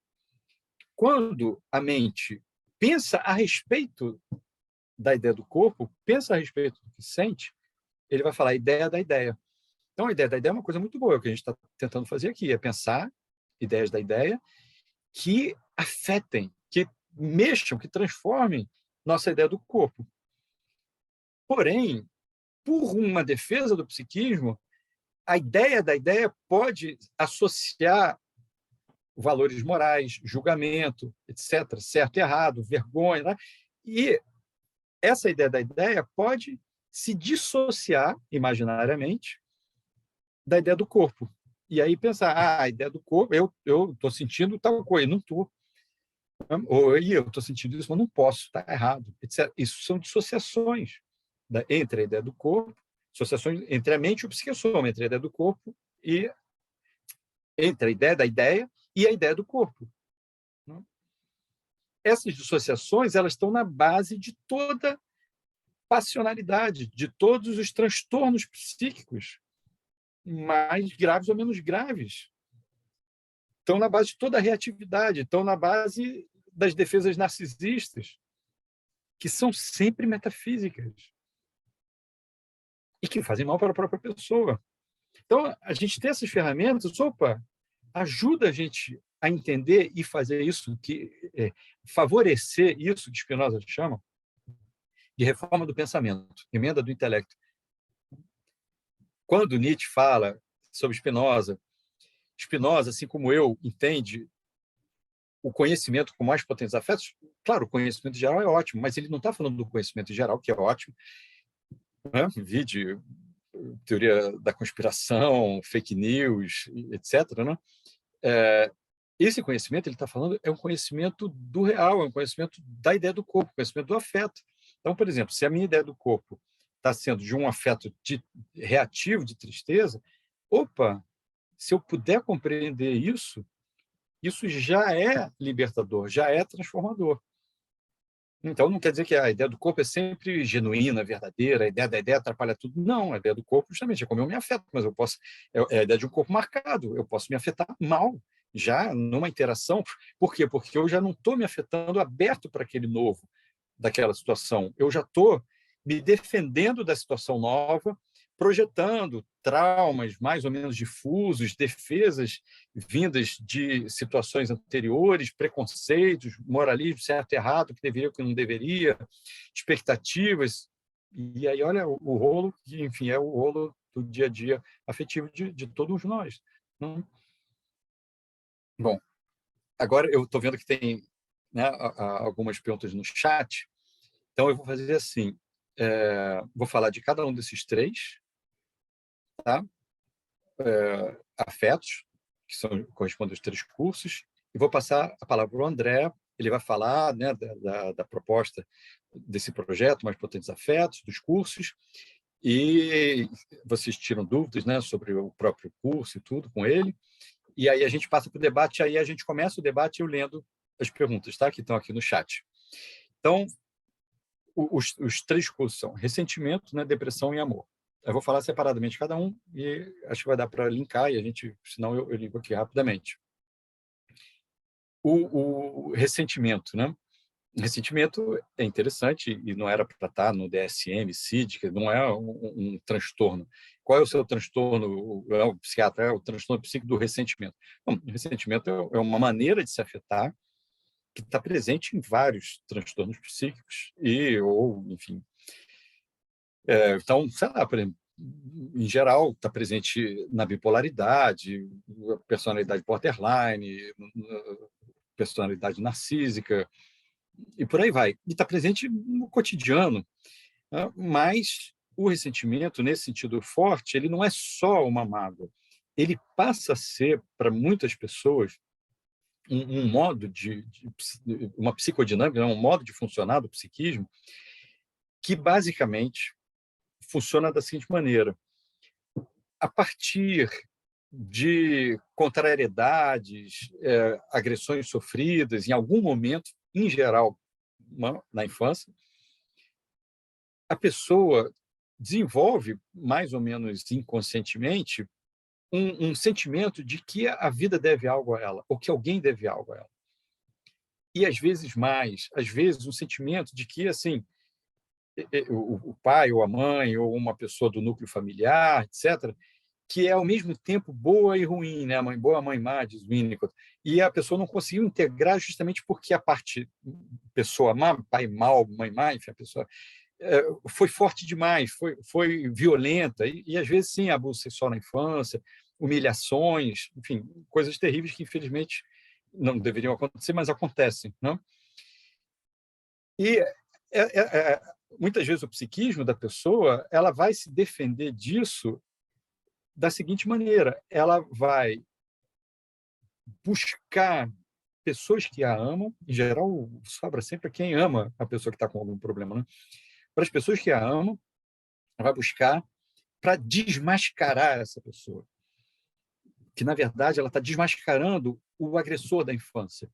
Quando a mente pensa a respeito da ideia do corpo, pensa a respeito do que sente, ele vai falar a ideia da ideia. Então, a ideia da ideia é uma coisa muito boa, o que a gente está tentando fazer aqui, é pensar ideias da ideia que afetem, que mexam, que transformem nossa ideia do corpo. Porém, por uma defesa do psiquismo, a ideia da ideia pode associar valores morais, julgamento, etc., certo e errado, vergonha, né? E essa ideia da ideia pode se dissociar imaginariamente da ideia do corpo. E aí pensar, a ideia do corpo, eu estou sentindo tal coisa, não estou. Ou eu estou sentindo isso, mas não posso, está errado, etc. Isso são dissociações entre a ideia do corpo, dissociações entre a mente e o psiquessoma, entre a ideia do corpo e entre a ideia da ideia e a ideia do corpo. Essas dissociações elas estão na base de toda passionalidade, de todos os transtornos psíquicos, mais graves ou menos graves. Estão na base de toda a reatividade, estão na base das defesas narcisistas, que são sempre metafísicas e que fazem mal para a própria pessoa. Então, a gente tem essas ferramentas, ajuda a gente a entender e fazer isso, favorecer isso que Spinoza chama de reforma do pensamento, emenda do intelecto. Quando Nietzsche fala sobre Spinoza, assim como eu, entende o conhecimento com mais potentes afetos. Claro, o conhecimento geral é ótimo, mas ele não está falando do conhecimento geral, que é ótimo, né? Vide teoria da conspiração, fake news, etc., né? Esse conhecimento, ele está falando, é um conhecimento do real, é um conhecimento da ideia do corpo, conhecimento do afeto. Então, por exemplo, se a minha ideia do corpo está sendo de um afeto reativo, de tristeza, se eu puder compreender isso já é libertador, já é transformador. Então, não quer dizer que a ideia do corpo é sempre genuína, verdadeira, a ideia da ideia atrapalha tudo. Não, a ideia do corpo, justamente, é como eu me afeto, mas eu posso. É a ideia de um corpo marcado, eu posso me afetar mal, já numa interação. Por quê? Porque eu já não estou me afetando aberto para aquele novo, daquela situação. Eu já estou me defendendo da situação nova, projetando traumas mais ou menos difusos, defesas vindas de situações anteriores, preconceitos, moralismo certo e errado, que deveria, que não deveria, expectativas. E aí, olha o rolo, que, enfim, é o rolo do dia a dia afetivo de todos nós. Né? Bom, agora eu estou vendo que tem, né, algumas perguntas no chat, então eu vou fazer assim, vou falar de cada um desses três, tá? Afetos, que correspondem aos 3 cursos, e vou passar a palavra para o André. Ele vai falar, né, da proposta desse projeto, Mais Potentes Afetos, dos cursos, e vocês tiram dúvidas, né, sobre o próprio curso e tudo com ele, e aí a gente passa para o debate, aí a gente começa o debate eu lendo as perguntas, tá, que estão aqui no chat. Então, os 3 cursos são ressentimento, né, depressão e amor. Eu vou falar separadamente cada um e acho que vai dar para linkar, e a gente, senão eu linko aqui rapidamente. O ressentimento, né? O ressentimento é interessante e não era para estar no DSM-CID, que não é um transtorno. Qual é o seu transtorno? O psiquiatra é o transtorno psíquico do ressentimento. Bom, o ressentimento é uma maneira de se afetar que está presente em vários transtornos psíquicos ou, enfim. Então, sei lá, por exemplo, em geral, está presente na bipolaridade, personalidade borderline, personalidade narcísica, e por aí vai. E está presente no cotidiano, né? Mas o ressentimento, nesse sentido forte, ele não é só uma mágoa. Ele passa a ser, para muitas pessoas, um modo uma psicodinâmica, um modo de funcionar do psiquismo, que basicamente funciona da seguinte maneira: a partir de contrariedades, agressões sofridas em algum momento, em geral, na infância, a pessoa desenvolve, mais ou menos inconscientemente, um sentimento de que a vida deve algo a ela, ou que alguém deve algo a ela. E, às vezes, um sentimento de que, assim, o pai ou a mãe ou uma pessoa do núcleo familiar, etc., que é ao mesmo tempo boa e ruim, né? Mãe boa, mãe má, diz Winnicott. E a pessoa não conseguiu integrar justamente porque a parte pessoa má, pai mal, mãe má, enfim, a pessoa foi forte demais, foi violenta e às vezes sim, abuso sexual na infância, humilhações, enfim, coisas terríveis que infelizmente não deveriam acontecer, mas acontecem, não? E muitas vezes o psiquismo da pessoa, ela vai se defender disso da seguinte maneira: ela vai buscar pessoas que a amam, em geral, sobra sempre quem ama a pessoa que está com algum problema, né? Para as pessoas que a amam, ela vai buscar para desmascarar essa pessoa, que, na verdade, ela está desmascarando o agressor da infância.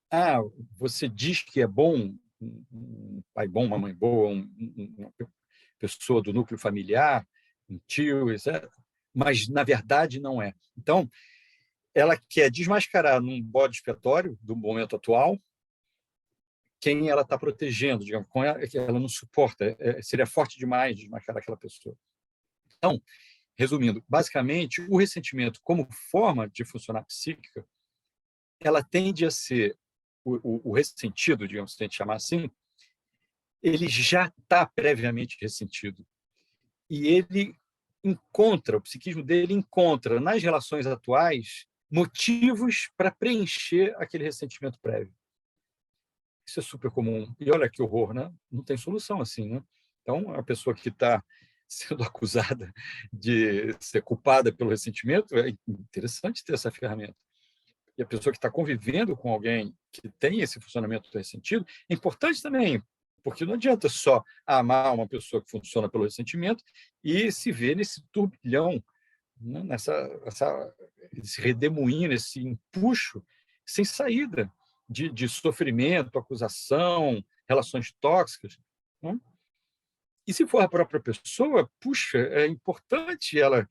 Ah, você diz que é bom, um pai bom, uma mãe boa, uma pessoa do núcleo familiar, um tio, etc., mas, na verdade, não é. Então, ela quer desmascarar num bode expiatório do momento atual quem ela está protegendo, digamos, com ela, que ela não suporta. Seria forte demais desmascarar aquela pessoa. Então, resumindo, basicamente, o ressentimento, como forma de funcionar psíquica, ela tende a ser o ressentido, digamos, se a gente chamar assim, ele já está previamente ressentido. E ele encontra, o psiquismo dele encontra nas relações atuais motivos para preencher aquele ressentimento prévio. Isso é super comum. E olha que horror, né? Não tem solução assim, né? Então, a pessoa que está sendo acusada de ser culpada pelo ressentimento, é interessante ter essa ferramenta. E a pessoa que está convivendo com alguém que tem esse funcionamento ressentido, é importante também, porque não adianta só amar uma pessoa que funciona pelo ressentimento e se ver nesse turbilhão, né? Esse redemoinho, esse empuxo sem saída de sofrimento, acusação, relações tóxicas. Né? E se for a própria pessoa, puxa, é importante ela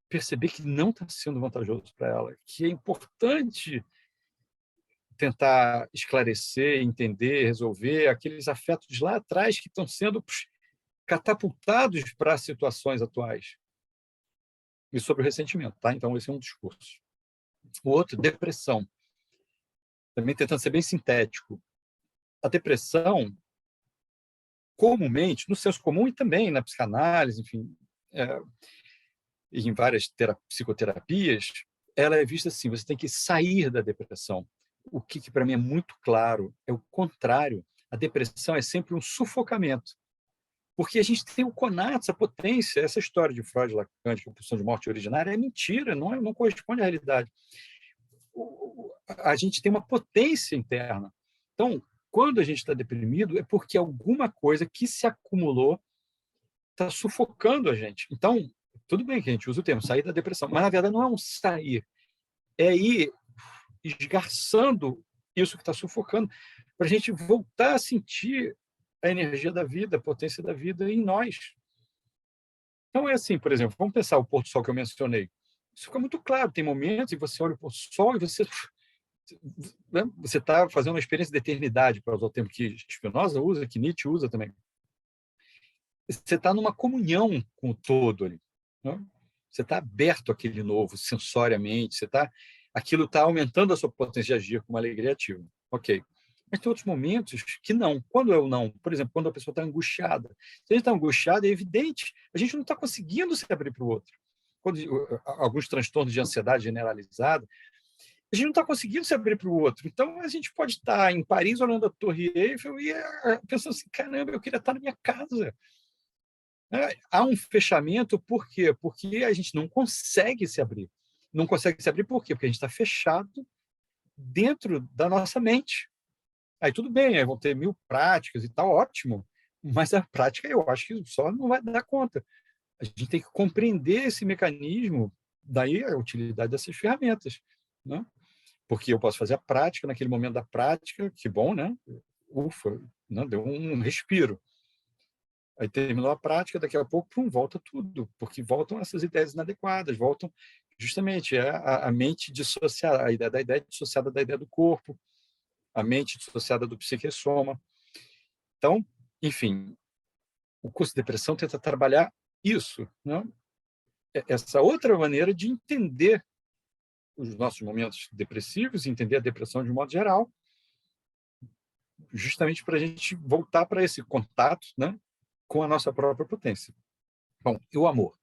perceber que não está sendo vantajoso para ela, que é importante tentar esclarecer, entender, resolver aqueles afetos lá atrás que estão sendo catapultados para situações atuais. E sobre o ressentimento, tá? Então, esse é um discurso. O outro, depressão. Também tentando ser bem sintético. A depressão, comumente, no senso comum e também na psicanálise, enfim, em várias psicoterapias, ela é vista assim: você tem que sair da depressão. O que para mim é muito claro é o contrário. A depressão é sempre um sufocamento. Porque a gente tem o conato, a potência, essa história de Freud e Lacan, que a pulsão de morte originária, é mentira, não corresponde à realidade. A gente tem uma potência interna. Então, quando a gente está deprimido, é porque alguma coisa que se acumulou está sufocando a gente. Então, tudo bem que a gente usa o termo sair da depressão, mas na verdade não é um sair, é ir esgarçando isso que está sufocando, para a gente voltar a sentir a energia da vida, a potência da vida em nós. Então, é assim, por exemplo, vamos pensar o pôr do sol que eu mencionei. Isso fica muito claro. Tem momentos em que você olha o pôr do sol e você está fazendo uma experiência de eternidade, para usar o termo que Spinoza usa, que Nietzsche usa também. Você está numa comunhão com o todo ali. Né? Você está aberto àquele novo, sensoriamente, aquilo está aumentando a sua potência de agir com uma alegria ativa. Ok. Mas tem outros momentos que não. Quando é o não? Por exemplo, quando a pessoa está angustiada. Se a gente está angustiado, é evidente, a gente não está conseguindo se abrir para o outro. Quando, alguns transtornos de ansiedade generalizada, a gente não está conseguindo se abrir para o outro. Então, a gente pode estar em Paris olhando a Torre Eiffel e pensando assim: caramba, eu queria estar na minha casa. Há um fechamento, por quê? Porque a gente não consegue se abrir. Não consegue se abrir por quê? Porque a gente está fechado dentro da nossa mente. Aí tudo bem, aí vão ter 1000 práticas e tal, ótimo, mas a prática eu acho que só não vai dar conta. A gente tem que compreender esse mecanismo, daí a utilidade dessas ferramentas, né? Porque eu posso fazer a prática, naquele momento da prática, que bom, né? Ufa, né? Deu um respiro. Aí terminou a prática, daqui a pouco, volta tudo, porque voltam essas ideias inadequadas, voltam justamente a mente dissociada, a ideia da ideia dissociada da ideia do corpo, a mente dissociada do psique-soma. Então, enfim, o curso de depressão tenta trabalhar isso, né? Essa outra maneira de entender os nossos momentos depressivos, entender a depressão de um modo geral, justamente para a gente voltar para esse contato, né, com a nossa própria potência. Bom, e o amor?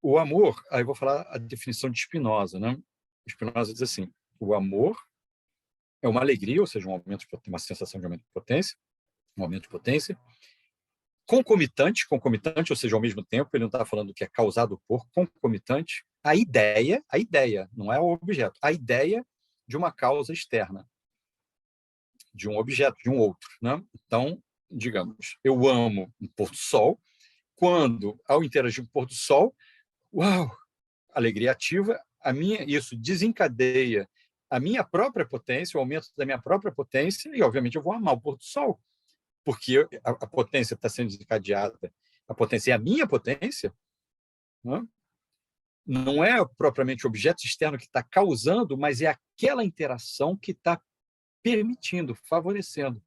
O amor, aí eu vou falar a definição de Spinoza, né? Spinoza diz assim: o amor é uma alegria, ou seja, um aumento de uma sensação de aumento de potência, um aumento de potência, concomitante, ou seja, ao mesmo tempo, ele não está falando que é causado por, concomitante, a ideia, não é o objeto, a ideia de uma causa externa, de um objeto, de um outro, né? Então, digamos, eu amo um pôr do sol, quando, ao interagir com o pôr do sol, uau, alegria ativa, isso desencadeia a minha própria potência, o aumento da minha própria potência, e, obviamente, eu vou amar o pôr do sol, porque a potência está sendo desencadeada, a potência é a minha potência, né? Não é propriamente o objeto externo que está causando, mas é aquela interação que está permitindo, favorecendo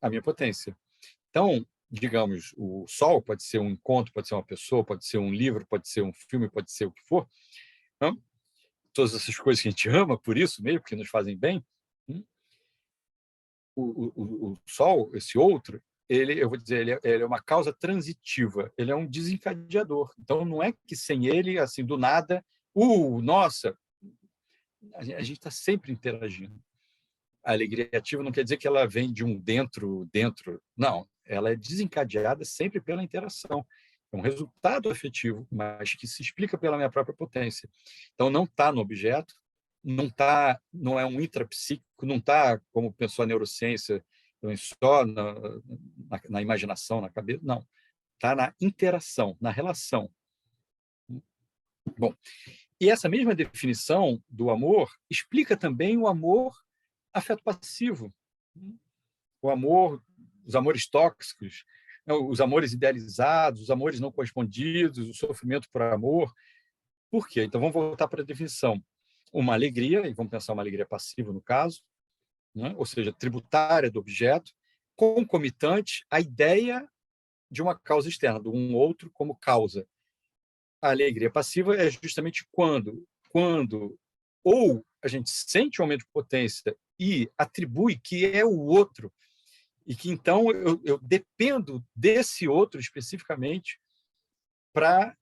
a minha potência. Então, digamos, o sol pode ser um encontro, pode ser uma pessoa, pode ser um livro, pode ser um filme, pode ser o que for, né? Todas essas coisas que a gente ama, por isso mesmo, porque nos fazem bem. O sol, esse outro, eu vou dizer, ele é uma causa transitiva, ele é um desencadeador. Então, não é que sem ele, assim, do nada, nossa, a gente está sempre interagindo. A alegria ativa não quer dizer que ela vem de um dentro, não, ela é desencadeada sempre pela interação. É um resultado afetivo, mas que se explica pela minha própria potência. Então, não está no objeto, não é um intrapsíquico, não está, como pensou a neurociência, só na imaginação, na cabeça, não. Está na interação, na relação. Bom, e essa mesma definição do amor explica também o amor afeto passivo. O amor, os amores tóxicos, os amores idealizados, os amores não correspondidos, o sofrimento por amor. Por quê? Então, vamos voltar para a definição. Uma alegria, e vamos pensar uma alegria passiva no caso, né? Ou seja, tributária do objeto, concomitante à ideia de uma causa externa, de um outro como causa. A alegria passiva é justamente quando ou a gente sente um aumento de potência e atribui que é o outro, e que então eu dependo desse outro especificamente para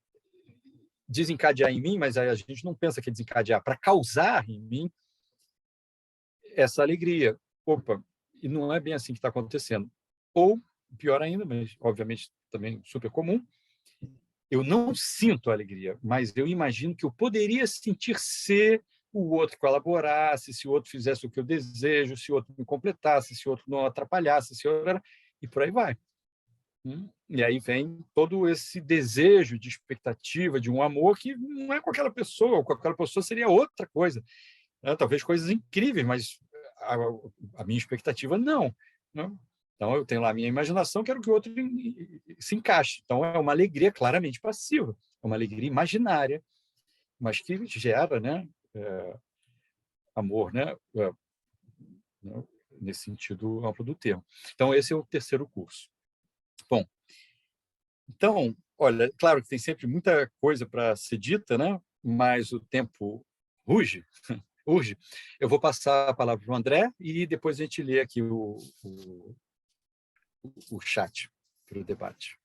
desencadear em mim, mas aí a gente não pensa que é desencadear, para causar em mim essa alegria. Opa, e não é bem assim que está acontecendo. Ou, pior ainda, mas obviamente também super comum, eu não sinto alegria, mas eu imagino que eu poderia sentir se o outro colaborasse, se o outro fizesse o que eu desejo, se o outro me completasse, se o outro não atrapalhasse, se o outro... e por aí vai. E aí vem todo esse desejo de expectativa, de um amor que não é com aquela pessoa seria outra coisa. Talvez coisas incríveis, mas a minha expectativa não. Né? Então, eu tenho lá a minha imaginação, quero que o outro se encaixe. Então, é uma alegria claramente passiva, é uma alegria imaginária, mas que gera, né, amor, né, nesse sentido amplo do termo. Então, esse é o terceiro curso. Bom, então, olha, claro que tem sempre muita coisa para ser dita, né, mas o tempo urge. Eu vou passar a palavra para o André e depois a gente lê aqui o chat para o debate.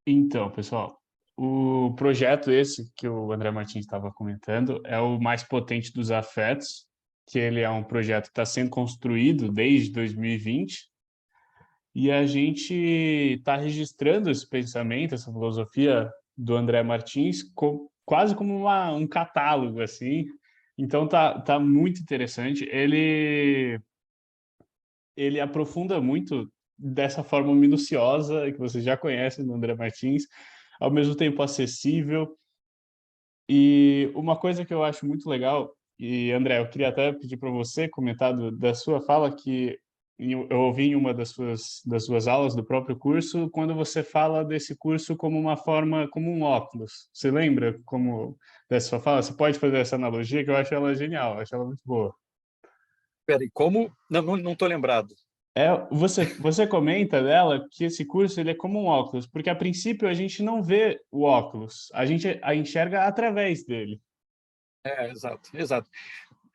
Então, pessoal, o projeto esse que o André Martins estava comentando é o Mais Potente dos Afetos, que ele é um projeto que está sendo construído desde 2020, e a gente está registrando esse pensamento, essa filosofia do André Martins, quase como um catálogo, assim. Então, tá muito interessante. Ele aprofunda muito dessa forma minuciosa que vocês já conhecem do André Martins, ao mesmo tempo acessível. E uma coisa que eu acho muito legal, e André, eu queria até pedir para você comentar da sua fala, que eu ouvi em uma das suas aulas do próprio curso, quando você fala desse curso como uma forma, como um óculos. Você lembra como dessa sua fala? Você pode fazer essa analogia, que eu acho ela genial, eu acho ela muito boa. Espera aí, como? Não estou lembrado. Você comenta dela que esse curso ele é como um óculos, porque a princípio a gente não vê o óculos, a gente a enxerga através dele. Exato.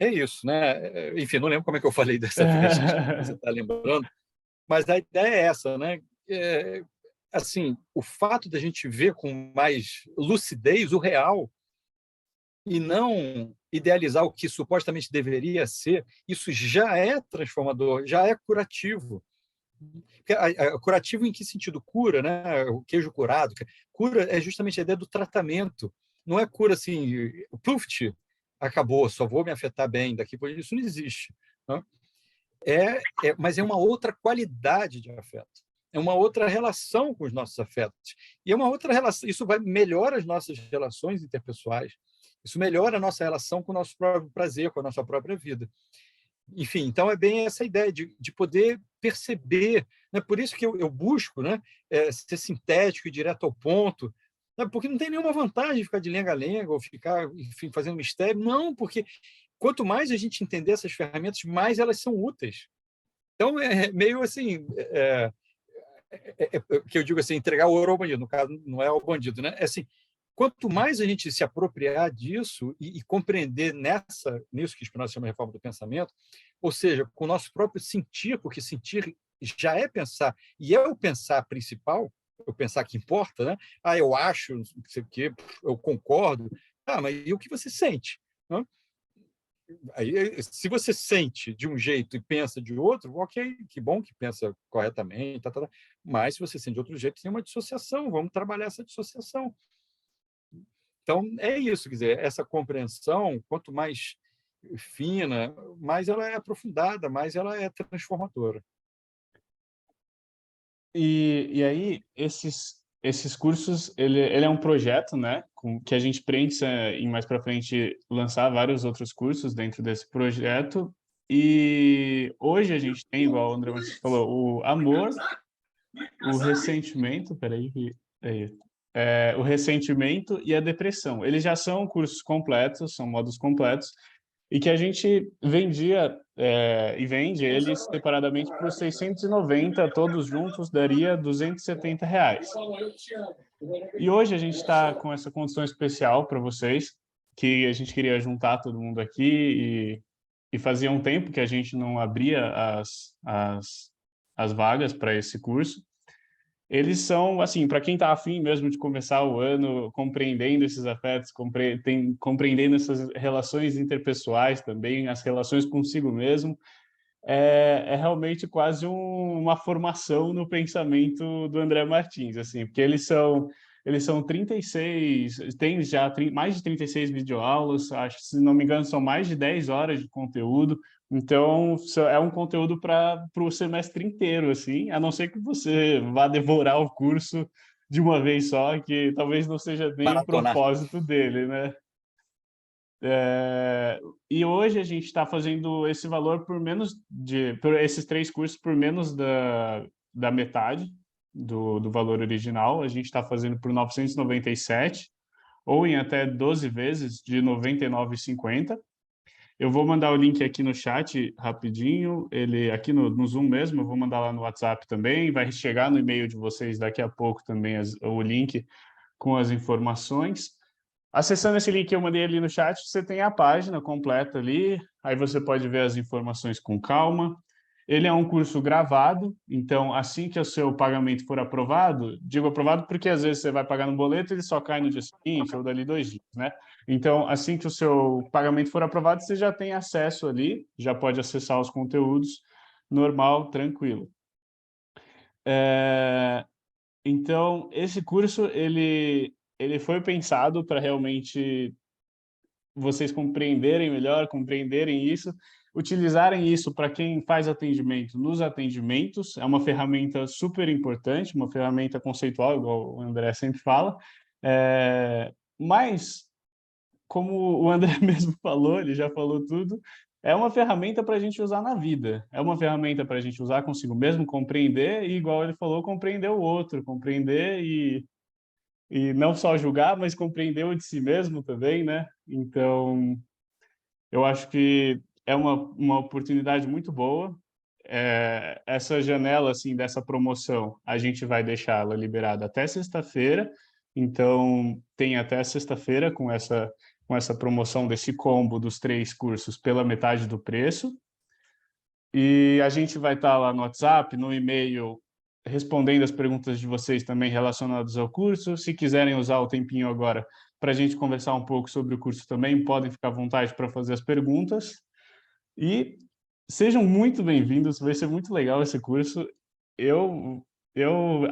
É isso, né? Enfim, não lembro como é que eu falei dessa vez que você está lembrando, mas a ideia é essa, né? Assim, o fato da gente ver com mais lucidez o real e não idealizar o que supostamente deveria ser, isso já é transformador, já é curativo. Curativo em que sentido? Cura, né? O queijo curado. Cura é justamente a ideia do tratamento. Não é cura assim, puf, acabou, só vou me afetar bem daqui, porque isso não existe. Né? Mas é uma outra qualidade de afeto. É uma outra relação com os nossos afetos. E é uma outra relação. Isso melhora as nossas relações interpessoais. Isso melhora a nossa relação com o nosso próprio prazer, com a nossa própria vida. Enfim, então é bem essa ideia de poder perceber. Né? Por isso que eu busco, né, ser sintético e direto ao ponto, né? Porque não tem nenhuma vantagem ficar de lenga-lenga ou ficar, enfim, fazendo mistério. Não, porque quanto mais a gente entender essas ferramentas, mais elas são úteis. Então, é meio assim, que eu digo assim, entregar o ouro ao bandido, no caso, não é ao bandido, né? É assim, quanto mais a gente se apropriar disso e compreender nisso que Spinoza chama de reforma do pensamento, ou seja, com o nosso próprio sentir, porque sentir já é pensar, e é o pensar principal, o pensar que importa, né? Eu acho, não sei o quê, eu concordo. Mas e o que você sente? Né? Aí, se você sente de um jeito e pensa de outro, ok, que bom que pensa corretamente, mas se você sente de outro jeito, tem uma dissociação, vamos trabalhar essa dissociação. Então, é isso, quer dizer, essa compreensão, quanto mais fina, mais ela é aprofundada, mais ela é transformadora. E aí, esses cursos, ele é um projeto, né, que a gente pensa em mais para frente lançar vários outros cursos dentro desse projeto. E hoje a gente tem, igual o André Martins falou, o amor, o ressentimento, o ressentimento e a depressão. Eles já são cursos completos, são módulos completos, e que a gente vendia e vende eles separadamente por 690, todos juntos daria R$ 270. E hoje a gente está com essa condição especial para vocês, que a gente queria juntar todo mundo aqui e fazia um tempo que a gente não abria as vagas para esse curso. eles são, assim, para quem está afim mesmo de começar o ano compreendendo esses afetos, compreendendo essas relações interpessoais também, as relações consigo mesmo, é realmente quase uma formação no pensamento do André Martins, assim, porque eles são 36, tem já mais de 36 videoaulas, acho que, se não me engano, são mais de 10 horas de conteúdo, então é um conteúdo para o semestre inteiro, assim, a não ser que você vá devorar o curso de uma vez só, que talvez não seja nem o Maratonar. propósito dele, né? E hoje a gente está fazendo esse valor por esses 3 cursos por menos da metade do valor original. A gente está fazendo por 997 ou em até 12 vezes de 99,50. Eu vou mandar o link aqui no chat rapidinho, ele aqui no Zoom mesmo, eu vou mandar lá no WhatsApp também, vai chegar no e-mail de vocês daqui a pouco também o link com as informações. Acessando esse link que eu mandei ali no chat, você tem a página completa ali, aí você pode ver as informações com calma. Ele é um curso gravado, então assim que o seu pagamento for aprovado, digo aprovado porque às vezes você vai pagar no boleto e ele só cai no dia seguinte ou dali 2 dias, né? Então, assim que o seu pagamento for aprovado, você já tem acesso ali, já pode acessar os conteúdos normal, tranquilo. Então, esse curso, ele foi pensado para realmente vocês compreenderem melhor, compreenderem isso, utilizarem isso para quem faz atendimento nos atendimentos, é uma ferramenta super importante, uma ferramenta conceitual, igual o André sempre fala, mas, como o André mesmo falou, ele já falou tudo, é uma ferramenta para a gente usar na vida, é uma ferramenta para a gente usar consigo mesmo, compreender, e igual ele falou, compreender o outro, compreender e não só julgar, mas compreender o de si mesmo também, né? Então, eu acho que é uma oportunidade muito boa. Essa janela, assim, dessa promoção, a gente vai deixá-la liberada até sexta-feira. Então, tem até sexta-feira com essa promoção desse combo dos 3 cursos pela metade do preço. E a gente vai estar lá no WhatsApp, no e-mail, respondendo as perguntas de vocês também relacionadas ao curso. Se quiserem usar o tempinho agora para a gente conversar um pouco sobre o curso também, podem ficar à vontade para fazer as perguntas. E sejam muito bem-vindos, vai ser muito legal esse curso. Eu não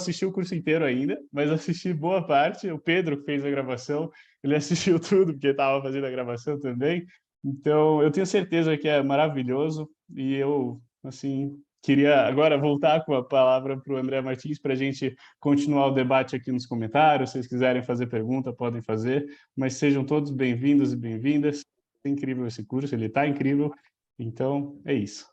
assisti o curso inteiro ainda, mas assisti boa parte. O Pedro que fez a gravação, ele assistiu tudo, porque estava fazendo a gravação também. Então, eu tenho certeza que é maravilhoso e eu, assim, queria agora voltar com a palavra para o André Martins para a gente continuar o debate aqui nos comentários. Se vocês quiserem fazer pergunta, podem fazer, mas sejam todos bem-vindos e bem-vindas. É incrível esse curso, ele está incrível. Então, é isso.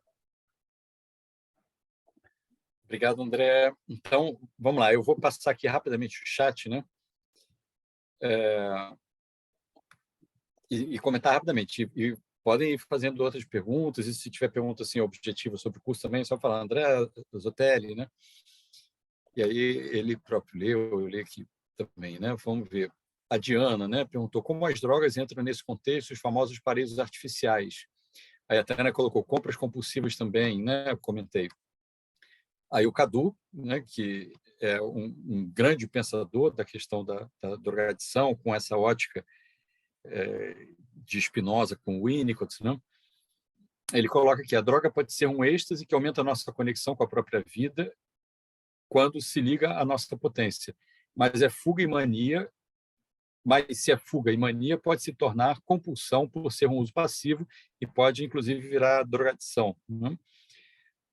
Obrigado, André. Então, vamos lá. Eu vou passar aqui rapidamente o chat, né? E comentar rapidamente. E podem ir fazendo outras perguntas, e se tiver pergunta assim, objetiva sobre o curso também, é só falar, André Zotelli, né? E aí ele próprio leu, eu li aqui também, né? Vamos ver. A Diana, né, perguntou como as drogas entram nesse contexto, os famosos paraísos artificiais. Aí a Tânia colocou compras compulsivas também, né? Eu comentei. Aí o Cadu, né, que é um grande pensador da questão da drogadição, com essa ótica de Spinoza com Winnicott, né? Ele coloca que a droga pode ser um êxtase que aumenta a nossa conexão com a própria vida quando se liga à nossa potência. Mas é fuga e mania, mas se é fuga e mania, pode se tornar compulsão por ser um uso passivo e pode, inclusive, virar drogadição, né?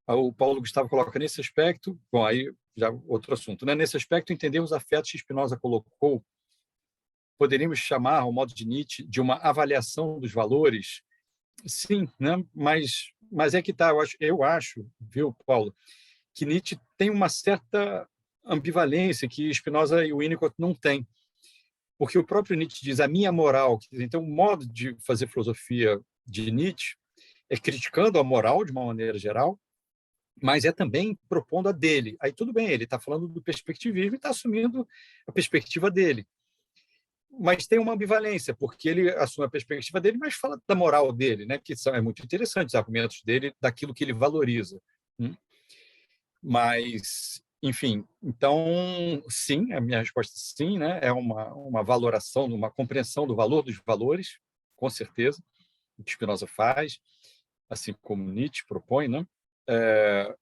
O Paulo Gustavo coloca nesse aspecto, bom, aí já outro assunto, né? Nesse aspecto, entender os afetos que Spinoza colocou, poderíamos chamar, ao modo de Nietzsche, de uma avaliação dos valores? Sim, né? Mas é que tá, eu acho, viu, Paulo, que Nietzsche tem uma certa ambivalência que Spinoza e Winnicott não têm. Porque o próprio Nietzsche diz a minha moral. Então, o modo de fazer filosofia de Nietzsche é criticando a moral de uma maneira geral, mas é também propondo a dele. Aí tudo bem, ele está falando do perspectivismo e está assumindo a perspectiva dele. Mas tem uma ambivalência, porque ele assume a perspectiva dele, mas fala da moral dele, né? Que são muito interessantes os argumentos dele, daquilo que ele valoriza. Mas enfim, então, sim, a minha resposta é sim, né? É uma valoração, uma compreensão do valor dos valores, com certeza, o que Spinoza faz, assim como Nietzsche propõe, né? É,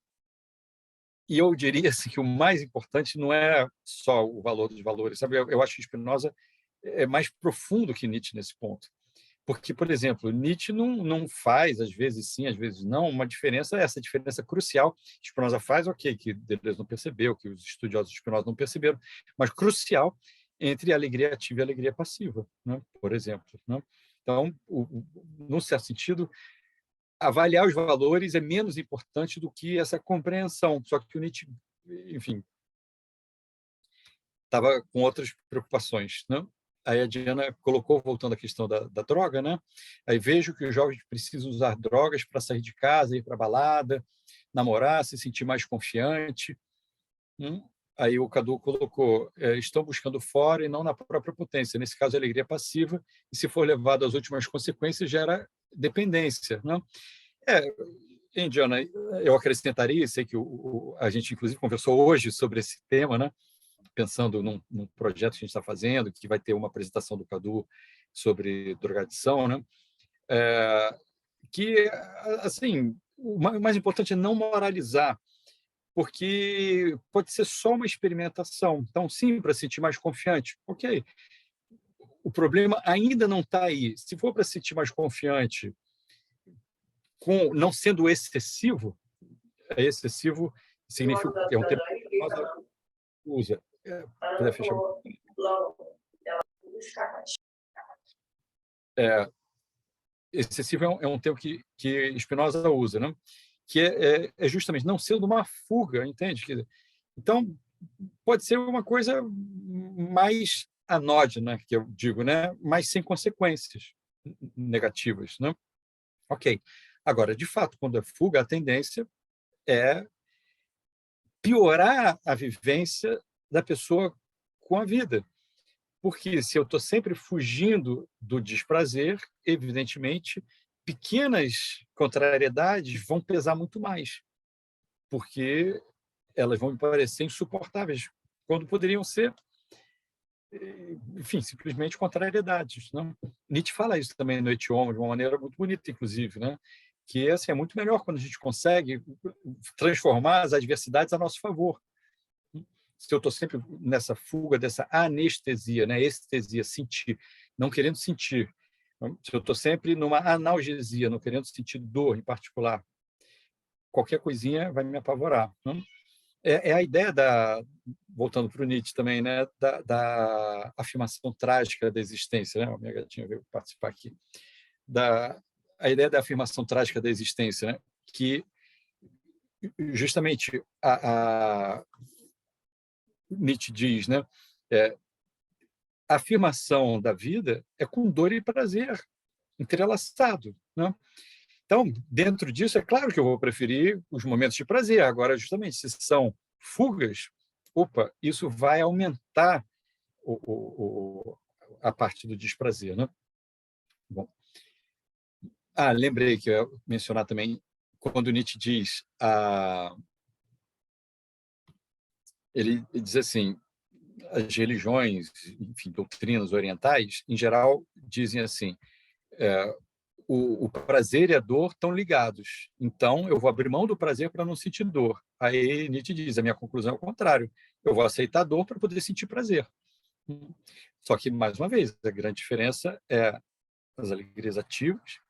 e eu diria assim, que o mais importante não é só o valor dos valores, sabe? Eu acho que Spinoza é mais profundo que Nietzsche nesse ponto. Porque, por exemplo, Nietzsche não faz, às vezes sim, às vezes não, uma diferença, essa diferença crucial que Spinoza faz, ok, que Deleuze não percebeu, que os estudiosos de Spinoza não perceberam, mas crucial entre a alegria ativa e a alegria passiva, né? Por exemplo. Né? Então, num certo sentido, avaliar os valores é menos importante do que essa compreensão, só que o Nietzsche, enfim, estava com outras preocupações, né? Aí a Diana colocou, voltando à questão da droga, né? Aí vejo que os jovens precisam usar drogas para sair de casa, ir para a balada, namorar, se sentir mais confiante. Aí o Cadu colocou, estão buscando fora e não na própria potência. Nesse caso, a alegria passiva, e se for levado às últimas consequências, gera dependência. Né? Diana, eu acrescentaria, sei que a gente, inclusive, conversou hoje sobre esse tema, né? Pensando num projeto que a gente está fazendo, que vai ter uma apresentação do Cadu sobre drogadição, né? Que, assim, o mais importante é não moralizar, porque pode ser só uma experimentação. Então, sim, para se sentir mais confiante, ok. O problema ainda não está aí. Se for para se sentir mais confiante, não sendo excessivo, significa que é um termo que nós usa. Puder fechar. Excessivo é um termo que Spinoza usa, né? Que é justamente não sendo uma fuga, entende? Então, pode ser uma coisa mais anódina, que eu digo, né? Mas sem consequências negativas, né? Ok. Agora, de fato, quando é fuga, a tendência é piorar a vivência da pessoa com a vida. Porque se eu estou sempre fugindo do desprazer, evidentemente, pequenas contrariedades vão pesar muito mais, porque elas vão me parecer insuportáveis, quando poderiam ser, enfim, simplesmente contrariedades. Não? Nietzsche fala isso também no Etioma, de uma maneira muito bonita, inclusive, né? Que assim, é muito melhor quando a gente consegue transformar as adversidades a nosso favor. Se eu estou sempre nessa fuga, dessa anestesia, né? Estesia, sentir, não querendo sentir. Se eu estou sempre numa analgesia, não querendo sentir dor em particular, qualquer coisinha vai me apavorar. Não? É a ideia voltando para o Nietzsche também, né? Da afirmação trágica da existência. Né? A minha gatinha veio participar aqui. A ideia da afirmação trágica da existência, né? Que justamente Nietzsche diz, né? A afirmação da vida é com dor e prazer, entrelaçado. Né? Então, dentro disso, é claro que eu vou preferir os momentos de prazer. Agora, justamente, se são fugas, isso vai aumentar a parte do desprazer. Né? Bom. Lembrei que eu ia mencionar também, quando Nietzsche diz, ele diz assim, as religiões, enfim, doutrinas orientais, em geral, dizem assim, o prazer e a dor estão ligados. Então, eu vou abrir mão do prazer para não sentir dor. Aí Nietzsche diz, a minha conclusão é o contrário. Eu vou aceitar a dor para poder sentir prazer. Só que, mais uma vez, a grande diferença é as alegrias ativas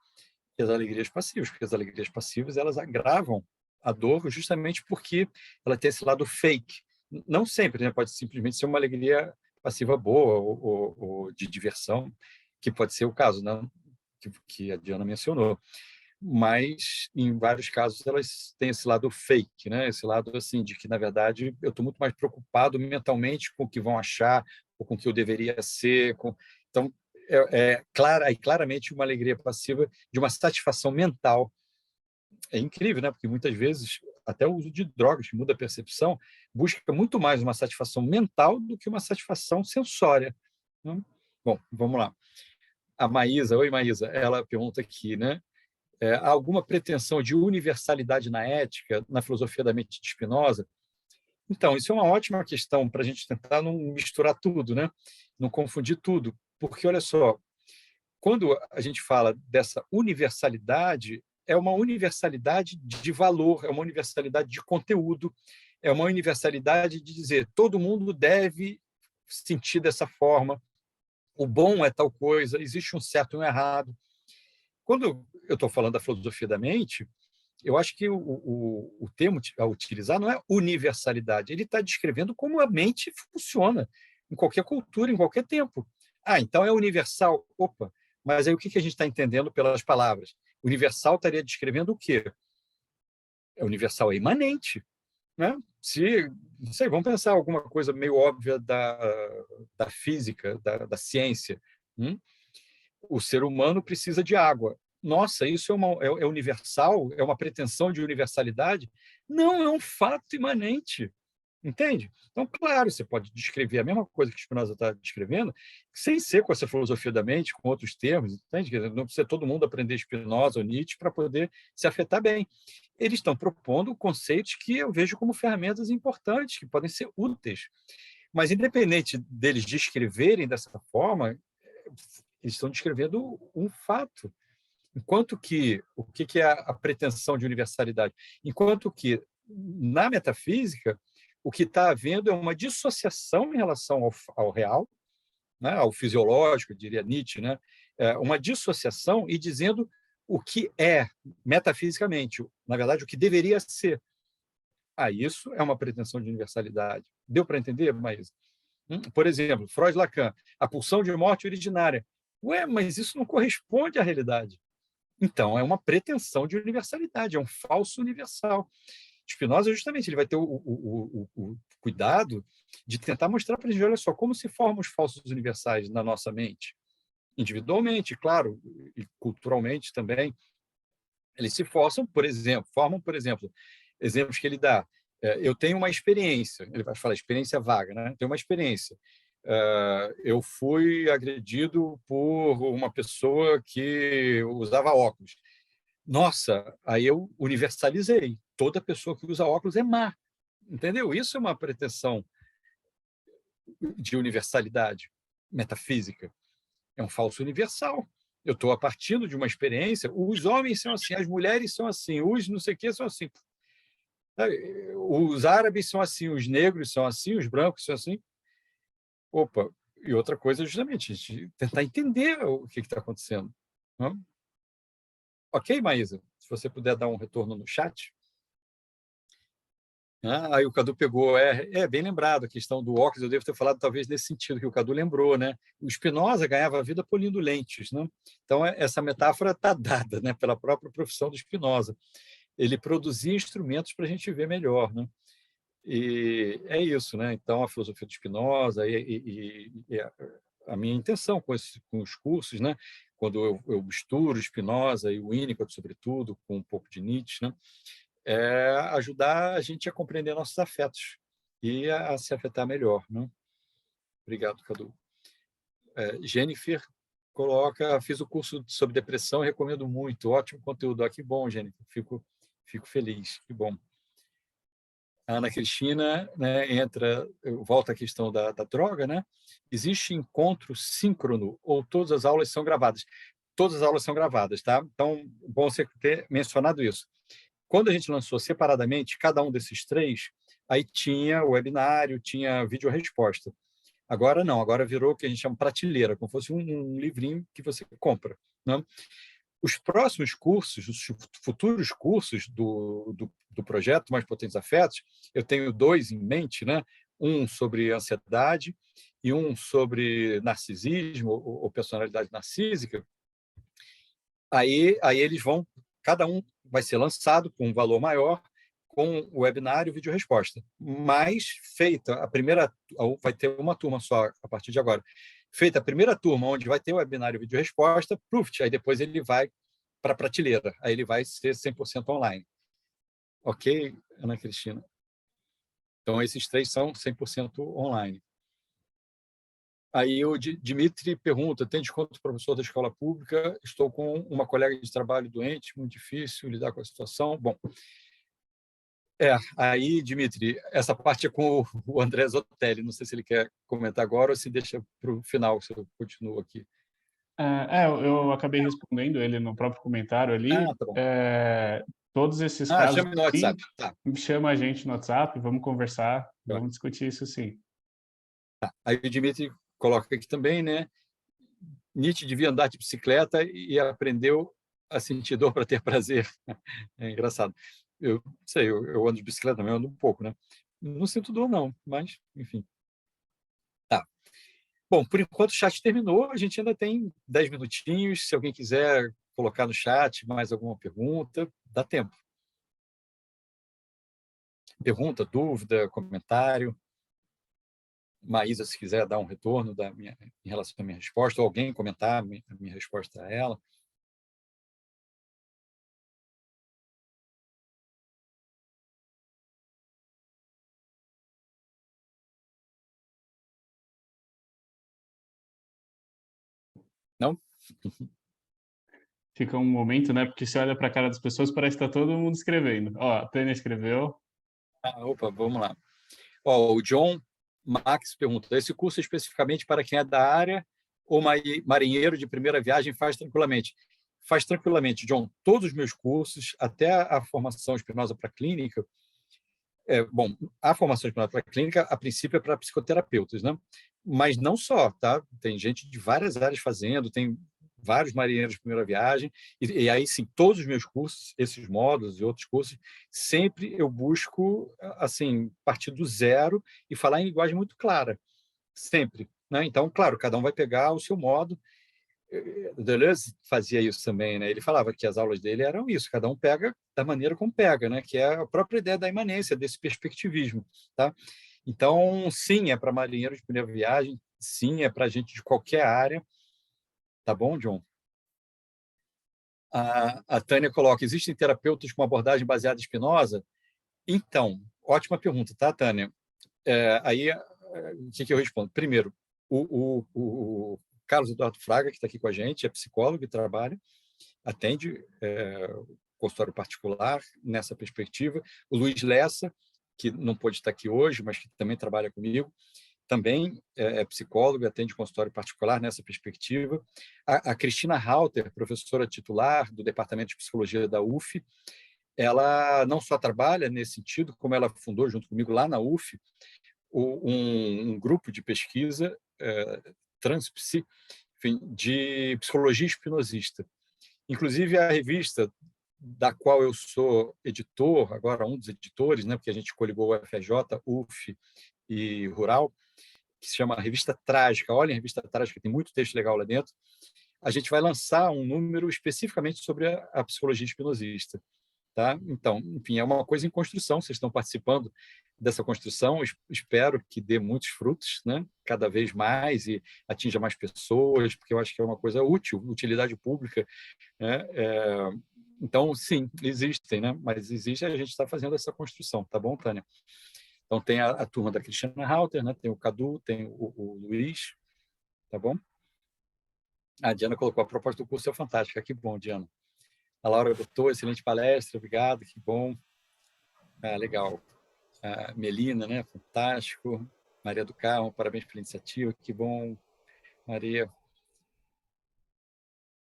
e as alegrias passivas, porque as alegrias passivas elas agravam a dor justamente porque ela tem esse lado fake. Não sempre, né? Pode simplesmente ser uma alegria passiva boa ou de diversão, que pode ser o caso, né? Que a Diana mencionou, mas em vários casos elas têm esse lado fake, né? Esse lado assim de que na verdade eu estou muito mais preocupado mentalmente com o que vão achar ou com o que eu deveria ser. Então claramente uma alegria passiva de uma satisfação mental. É incrível, né? Porque muitas vezes até o uso de drogas que muda a percepção busca muito mais uma satisfação mental do que uma satisfação sensória. Né? Bom, vamos lá. A Maísa, oi Maísa, ela pergunta aqui, né? Há alguma pretensão de universalidade na ética, na filosofia da mente de Spinoza? Então, isso é uma ótima questão para a gente tentar não misturar tudo, né? Não confundir tudo. Porque, olha só, quando a gente fala dessa universalidade, é uma universalidade de valor, é uma universalidade de conteúdo, é uma universalidade de dizer todo mundo deve sentir dessa forma, o bom é tal coisa, existe um certo e um errado. Quando eu estou falando da filosofia da mente, eu acho que o termo a utilizar não é universalidade, ele está descrevendo como a mente funciona em qualquer cultura, em qualquer tempo. Ah, então é universal. Opa, mas aí o que a gente está entendendo pelas palavras? Universal estaria descrevendo o quê? É universal, é imanente. Né? Se, não sei, vamos pensar alguma coisa meio óbvia da física, da ciência. Hum? O ser humano precisa de água. Nossa, isso é universal? É uma pretensão de universalidade? Não, é um fato imanente. Entende? Então, claro, você pode descrever a mesma coisa que Spinoza está descrevendo, sem ser com essa filosofia da mente, com outros termos, entende? Não precisa todo mundo aprender Spinoza ou Nietzsche para poder se afetar bem. Eles estão propondo conceitos que eu vejo como ferramentas importantes, que podem ser úteis. Mas, independente deles descreverem dessa forma, eles estão descrevendo um fato. Enquanto que, o que é a pretensão de universalidade? Enquanto que, na metafísica, o que está havendo é uma dissociação em relação ao real, né, ao fisiológico, diria Nietzsche, né, uma dissociação e dizendo o que é metafisicamente, na verdade, o que deveria ser. Ah, isso é uma pretensão de universalidade. Deu para entender, Maísa? Por exemplo, Freud e Lacan, a pulsão de morte originária. Ué, mas isso não corresponde à realidade. Então, é uma pretensão de universalidade, é um falso universal. Spinoza, justamente, ele vai ter o cuidado de tentar mostrar para a gente, olha só, como se formam os falsos universais na nossa mente. Individualmente, claro, e culturalmente também. Eles se formam, por exemplo, exemplos que ele dá. Eu tenho uma experiência, ele vai falar experiência vaga, né? Tenho uma experiência. Eu fui agredido por uma pessoa que usava óculos. Nossa, aí eu universalizei. Toda pessoa que usa óculos é má. Entendeu? Isso é uma pretensão de universalidade metafísica. É um falso universal. Eu estou partindo de uma experiência. Os homens são assim, as mulheres são assim, os não sei o que são assim. Os árabes são assim, os negros são assim, os brancos são assim. Opa, e outra coisa, justamente, a gente tentar entender o que está acontecendo. Não? Ok, Maísa? Se você puder dar um retorno no chat. Aí o Cadu pegou, bem lembrado, a questão do óculos, eu devo ter falado talvez nesse sentido que o Cadu lembrou, né? O Spinoza ganhava vida polindo lentes, né? Então, essa metáfora está dada, né, pela própria profissão do Spinoza. Ele produzia instrumentos para a gente ver melhor, né? E é isso, né? Então, a filosofia do Spinoza e a minha intenção com os cursos, né? Quando eu misturo Spinoza e o Winnicott, sobretudo, com um pouco de Nietzsche, né? É ajudar a gente a compreender nossos afetos e a se afetar melhor. Né? Obrigado, Cadu. Jennifer coloca, fiz o curso sobre depressão, recomendo muito, ótimo conteúdo. Que bom, Jennifer, fico feliz, que bom. A Ana Cristina, né, volta à questão da droga, né? Existe encontro síncrono ou todas as aulas são gravadas? Todas as aulas são gravadas, tá? Então, bom você ter mencionado isso. Quando a gente lançou separadamente cada um desses três, aí tinha o webinário, tinha vídeo-resposta. Agora não, agora virou o que a gente chama prateleira, como se fosse um livrinho que você compra. Né? Os próximos cursos, os futuros cursos do projeto Mais Potentes Afetos, eu tenho 2 em mente, né? Um sobre ansiedade e um sobre narcisismo ou personalidade narcísica. Aí eles vão, cada um vai ser lançado com um valor maior, com o webinário e vídeo resposta. Mas feita a primeira, vai ter uma turma só a partir de agora. Feita a primeira turma, onde vai ter o webinário e vídeo resposta, aí depois ele vai para a prateleira, aí ele vai ser 100% online. Ok, Ana Cristina? Então, esses 3 são 100% online. Aí o Dimitri pergunta, tem desconto professor da escola pública? Estou com uma colega de trabalho doente, muito difícil lidar com a situação. Bom, Aí, Dmitry, essa parte é com o André Zotelli. Não sei se ele quer comentar agora ou se deixa para o final, se eu continuo aqui. Eu acabei respondendo ele no próprio comentário ali. Tá bom. Todos esses casos, Chame no WhatsApp. Tá. chama a gente no WhatsApp, vamos conversar, vamos discutir isso sim. Aí o Dmitry coloca aqui também, né? Nietzsche devia andar de bicicleta e aprendeu a sentir dor para ter prazer. É engraçado. Eu sei, eu ando de bicicleta também, ando um pouco, né? Não sinto dor, não, mas, enfim. Tá. Bom, por enquanto o chat terminou, a gente ainda tem 10 minutinhos. Se alguém quiser colocar no chat mais alguma pergunta, dá tempo. Pergunta, dúvida, comentário. Maísa, se quiser dar um retorno em relação à minha resposta, ou alguém comentar a minha resposta a ela. Não? Fica um momento, né? Porque você olha para a cara das pessoas, parece que está todo mundo escrevendo. Ó, a Tânia escreveu. Opa, vamos lá. O John Max pergunta: esse curso é especificamente para quem é da área ou marinheiro de primeira viagem faz tranquilamente? Faz tranquilamente, John. Todos os meus cursos, até a formação espinosa para clínica, bom, a formação espinosa para clínica, a princípio, é para psicoterapeutas, né? Mas não só, tá? Tem gente de várias áreas fazendo, tem vários marinheiros de primeira viagem, e aí sim, todos os meus cursos, esses módulos e outros cursos, sempre eu busco, assim, partir do zero e falar em linguagem muito clara, sempre, né? Então, claro, cada um vai pegar o seu modo. Deleuze fazia isso também, né? Ele falava que as aulas dele eram isso, cada um pega da maneira como pega, né? Que é a própria ideia da imanência, desse perspectivismo, tá? Então, sim, é para marinheiro de primeira viagem, sim, é para gente de qualquer área, tá bom, John? A Tânia coloca: existem terapeutas com abordagem baseada em Spinoza? Então, ótima pergunta, tá, Tânia? Aí, o que eu respondo? Primeiro, o Carlos Eduardo Fraga, que está aqui com a gente, é psicólogo e trabalha, atende consultório particular nessa perspectiva. O Luiz Lessa, que não pôde estar aqui hoje, mas que também trabalha comigo, também é psicólogo, atende consultório particular nessa perspectiva. A Cristina Halter, professora titular do Departamento de Psicologia da UF, ela não só trabalha nesse sentido, como ela fundou junto comigo lá na UF um grupo de pesquisa transpsi, enfim, de psicologia espinosista. Inclusive, a revista da qual eu sou editor, agora um dos editores, né, porque a gente coligou o FJ, UF e Rural, que se chama Revista Trágica. Olha, a Revista Trágica tem muito texto legal lá dentro. A gente vai lançar um número especificamente sobre a psicologia espinosista. Tá? Então, enfim, é uma coisa em construção, vocês estão participando dessa construção, espero que dê muitos frutos, né? Cada vez mais e atinja mais pessoas, porque eu acho que é uma coisa útil, utilidade pública, né? Então, sim, existem, né? Mas existe, a gente está fazendo essa construção, tá bom, Tânia? Então, tem a turma da Cristina Halter, né? Tem o Cadu, tem o Luiz, tá bom? A Diana colocou: a proposta do curso é fantástica. Que bom, Diana. A Laura botou: excelente palestra, obrigado, que bom. Legal. A Melina, né? Fantástico. Maria do Carmo, parabéns pela iniciativa, que bom. Maria.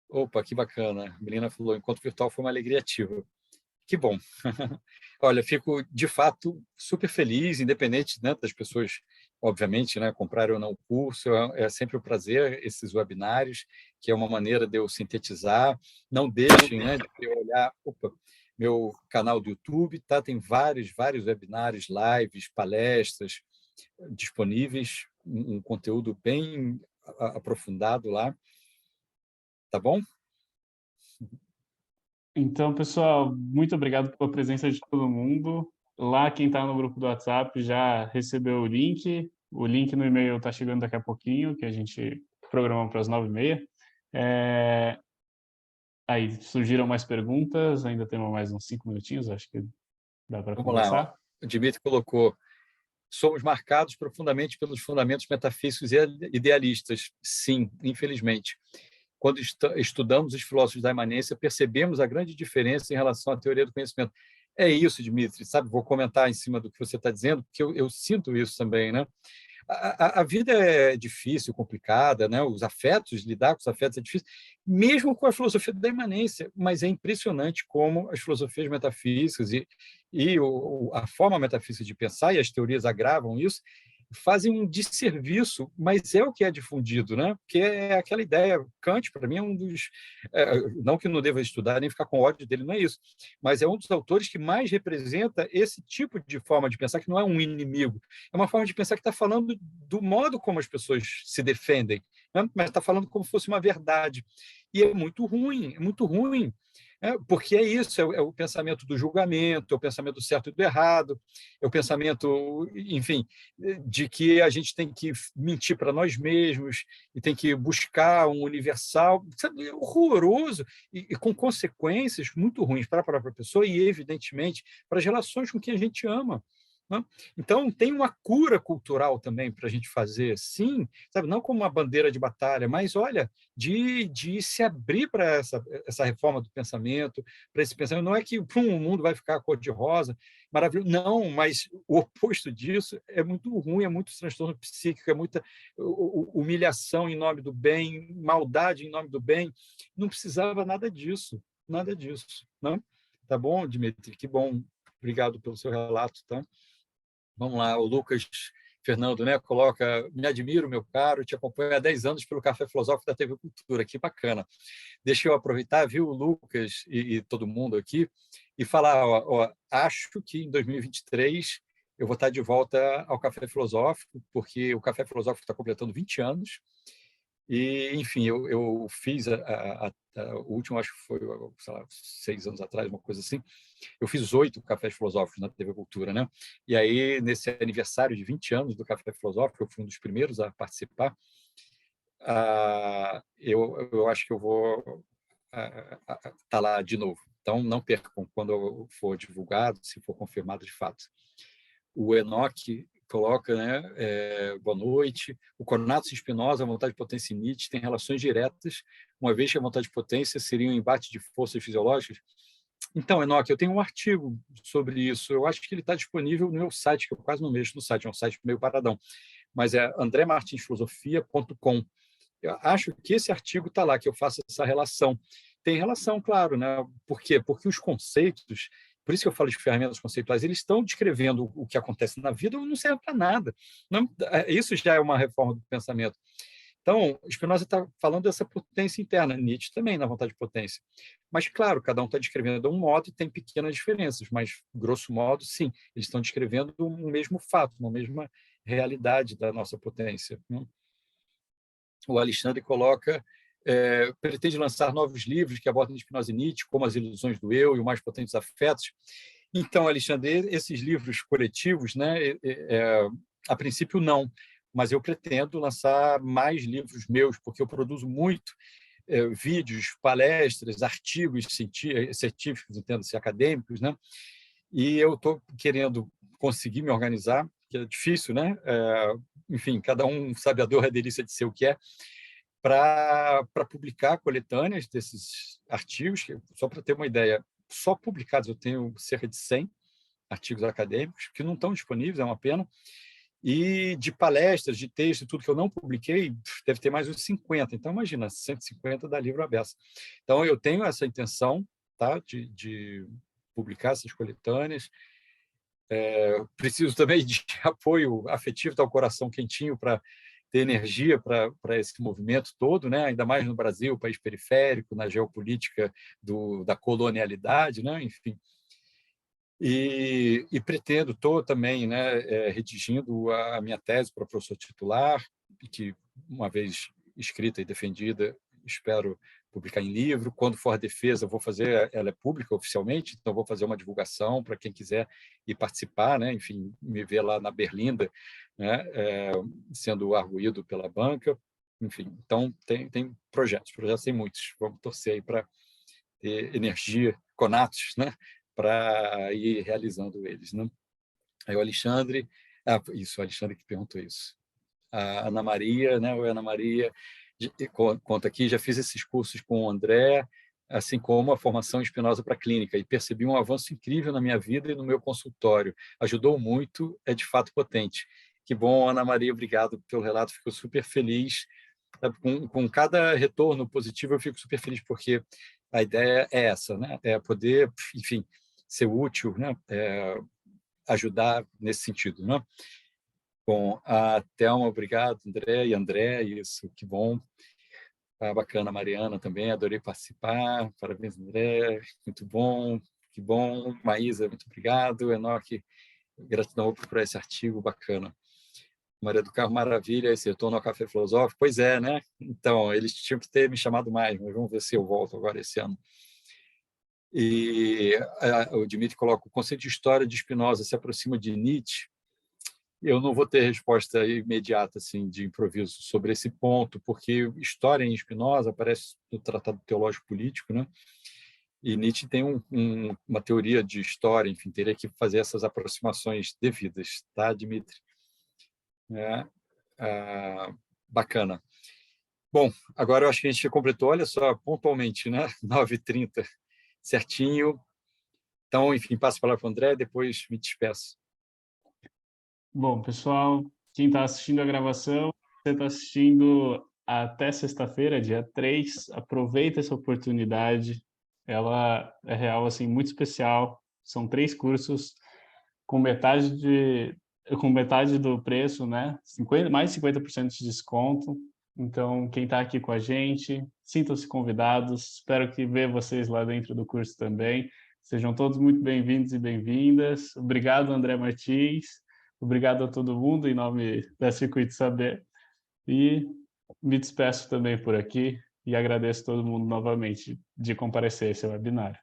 Opa, que bacana. A Melina falou: encontro virtual foi uma alegria ativa. Que bom. Olha, fico, de fato, super feliz, independente, né, das pessoas, obviamente, né, comprarem ou não o curso. É sempre um prazer esses webinários, que é uma maneira de eu sintetizar. Não deixem, né, de olhar meu canal do YouTube, tá? Tem vários webinários, lives, palestras disponíveis, um conteúdo bem aprofundado lá. Tá bom? Então, pessoal, muito obrigado pela presença de todo mundo. Lá, quem está no grupo do WhatsApp já recebeu o link. O link no e-mail está chegando daqui a pouquinho, que a gente programou para as 9h30. Aí surgiram mais perguntas, ainda temos mais uns 5 minutinhos, acho que dá para Vamos lá. conversar. O Dmitry colocou: somos marcados profundamente pelos fundamentos metafísicos e idealistas. Sim, infelizmente. Quando estudamos os filósofos da imanência, percebemos a grande diferença em relação à teoria do conhecimento. É isso, Dmitry, sabe? Vou comentar em cima do que você está dizendo, porque eu sinto isso também, né? A vida é difícil, complicada, né? Os afetos, lidar com os afetos é difícil, mesmo com a filosofia da imanência, mas é impressionante como as filosofias metafísicas a forma metafísica de pensar, e as teorias agravam isso, fazem um desserviço, mas é o que é difundido, né? Porque é aquela ideia. Kant, para mim, é um dos. Não que não deva estudar nem ficar com ódio dele, não é isso, mas é um dos autores que mais representa esse tipo de forma de pensar, que não é um inimigo, é uma forma de pensar que está falando do modo como as pessoas se defendem, né? Mas está falando como se fosse uma verdade. E é muito ruim. Porque é isso, é o pensamento do julgamento, é o pensamento do certo e do errado, é o pensamento, enfim, de que a gente tem que mentir para nós mesmos e tem que buscar um universal, sabe, é horroroso e com consequências muito ruins para a própria pessoa e, evidentemente, para as relações com quem a gente ama, né? Então, tem uma cura cultural também para a gente fazer, sim, sabe? Não como uma bandeira de batalha, mas, olha, de se abrir para essa reforma do pensamento, para esse pensamento. Não é que o mundo vai ficar cor-de-rosa, maravilhoso, não, mas o oposto disso é muito ruim, é muito transtorno psíquico, é muita humilhação em nome do bem, maldade em nome do bem. Não precisava nada disso, não? Tá bom, Dmitry? Que bom. Obrigado pelo seu relato, tá? Vamos lá, o Lucas Fernando, né? Coloca: me admiro, meu caro, te acompanho há 10 anos pelo Café Filosófico da TV Cultura. Que bacana. Deixa eu aproveitar, viu, o Lucas e todo mundo aqui, e falar: acho que em 2023 eu vou estar de volta ao Café Filosófico, porque o Café Filosófico está completando 20 anos. E, enfim, eu fiz o último, acho que foi, sei lá, 6 anos atrás, uma coisa assim. Eu fiz 8 cafés filosóficos na TV Cultura, né? E aí, nesse aniversário de 20 anos do Café Filosófico, eu fui um dos primeiros a participar. Eu acho que eu vou estar lá de novo. Então, não percam quando for divulgado, se for confirmado de fato. O Enoque coloca, né? Boa noite. O Conato Espinosa, a vontade de potência e Nietzsche têm relações diretas, uma vez que a vontade de potência seria um embate de forças fisiológicas. Então, Enoque, eu tenho um artigo sobre isso. Eu acho que ele está disponível no meu site, que eu quase não mexo no site, é um site meio paradão, mas é andremartinsfilosofia.com. Eu acho que esse artigo está lá, que eu faço essa relação. Tem relação, claro, né? Por quê? Porque os conceitos, por isso que eu falo de ferramentas conceituais, eles estão descrevendo o que acontece na vida ou não serve para nada. Não, isso já é uma reforma do pensamento. Então, Spinoza está falando dessa potência interna, Nietzsche também, na vontade de potência. Mas, claro, cada um está descrevendo de um modo e tem pequenas diferenças, mas, grosso modo, sim, eles estão descrevendo o mesmo fato, uma mesma realidade da nossa potência, né? O Alexandre coloca: pretende lançar novos livros que abordem Spinoza e Nietzsche, como As Ilusões do Eu e o Mais Potentes Afetos. Então, Alexandre, esses livros coletivos, né, a princípio não, mas eu pretendo lançar mais livros meus, porque eu produzo muito vídeos, palestras, artigos científicos, entendo-se, acadêmicos, né? E eu estou querendo conseguir me organizar, que é difícil, né? Enfim, cada um sabe a dor, a delícia de ser o que é, para publicar coletâneas desses artigos, só para ter uma ideia, só publicados eu tenho cerca de 100 artigos acadêmicos, que não estão disponíveis, é uma pena, e de palestras, de texto, tudo que eu não publiquei, deve ter mais uns 50. Então, imagina, 150 dá livro aberto. Então, eu tenho essa intenção, tá, de publicar essas coletâneas. Preciso também de apoio afetivo, tá, o coração quentinho para ter energia para esse movimento todo, né? Ainda mais no Brasil, país periférico, na geopolítica da colonialidade, né? Enfim. E pretendo, estou também, né, redigindo a minha tese para professor titular, que, uma vez escrita e defendida, espero publicar em livro. Quando for a defesa, vou fazer, ela é pública oficialmente, então vou fazer uma divulgação para quem quiser ir participar, né? Enfim, me ver lá na Berlinda, né, sendo arguído pela banca. Enfim, então tem projetos tem muitos. Vamos torcer aí para ter energia, conatos, né, para ir realizando eles, né? Aí o Alexandre, o Alexandre que perguntou isso. A Ana Maria, né? Oi, Ana Maria, conta aqui, já fiz esses cursos com o André, assim como a formação em Spinoza para a clínica, e percebi um avanço incrível na minha vida e no meu consultório. Ajudou muito, é de fato potente. Que bom, Ana Maria, obrigado pelo relato, fico super feliz. Com cada retorno positivo, eu fico super feliz, porque a ideia é essa, né? É poder, enfim, ser útil, né? Ajudar nesse sentido, né? Bom, a Thelma, obrigado, André e André, isso, que bom. Bacana, Mariana também, adorei participar, parabéns, André, muito bom, que bom. Maísa, muito obrigado. Enoque, gratidão por esse artigo, bacana. Maria do Carmo, maravilha, esse retorno ao Café Filosófico, pois é, né? Então, eles tinham que ter me chamado mais, mas vamos ver se eu volto agora esse ano. E o Dmitry coloca: o conceito de história de Spinoza se aproxima de Nietzsche. Eu não vou ter resposta imediata, assim, de improviso sobre esse ponto, porque história em Spinoza aparece no Tratado Teológico Político, né? E Nietzsche tem uma teoria de história, enfim, teria que fazer essas aproximações devidas, tá, Dmitry? Bacana. Bom, agora eu acho que a gente completou, olha só, pontualmente, né? 9h30, certinho. Então, enfim, passo a palavra para o André, depois me despeço. Bom, pessoal, quem está assistindo a gravação, você está assistindo até sexta-feira, dia 3, aproveita essa oportunidade, ela é real, assim, muito especial, são 3 cursos com metade do preço, né, mais 50% de desconto, então quem está aqui com a gente, sintam-se convidados, espero que ver vocês lá dentro do curso também, sejam todos muito bem-vindos e bem-vindas, obrigado, André Martins. Obrigado a todo mundo em nome da Circuito Saber e me despeço também por aqui e agradeço todo mundo novamente de comparecer a esse webinar.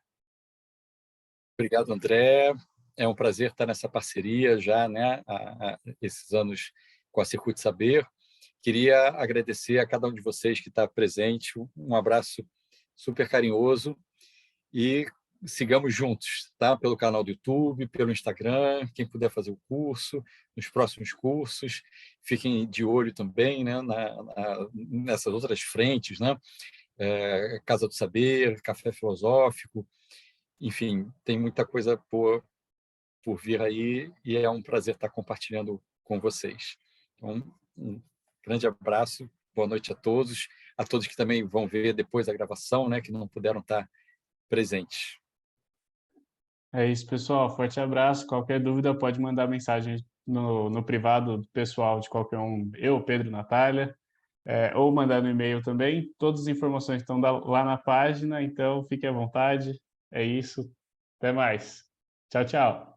Obrigado, André. É um prazer estar nessa parceria já, né, há esses anos com a Circuito Saber. Queria agradecer a cada um de vocês que está presente, um abraço super carinhoso e sigamos juntos, tá? Pelo canal do YouTube, pelo Instagram, quem puder fazer o curso, nos próximos cursos, fiquem de olho também, né, nessas outras frentes, né? Casa do Saber, Café Filosófico, enfim, tem muita coisa boa por vir aí e é um prazer estar compartilhando com vocês. Então, um grande abraço, boa noite a todos que também vão ver depois a gravação, né, que não puderam estar presentes. É isso, pessoal. Forte abraço. Qualquer dúvida pode mandar mensagem no privado pessoal de qualquer um, eu, Pedro, Natália, ou mandar no e-mail também. Todas as informações estão lá na página, então fique à vontade. É isso. Até mais. Tchau, tchau.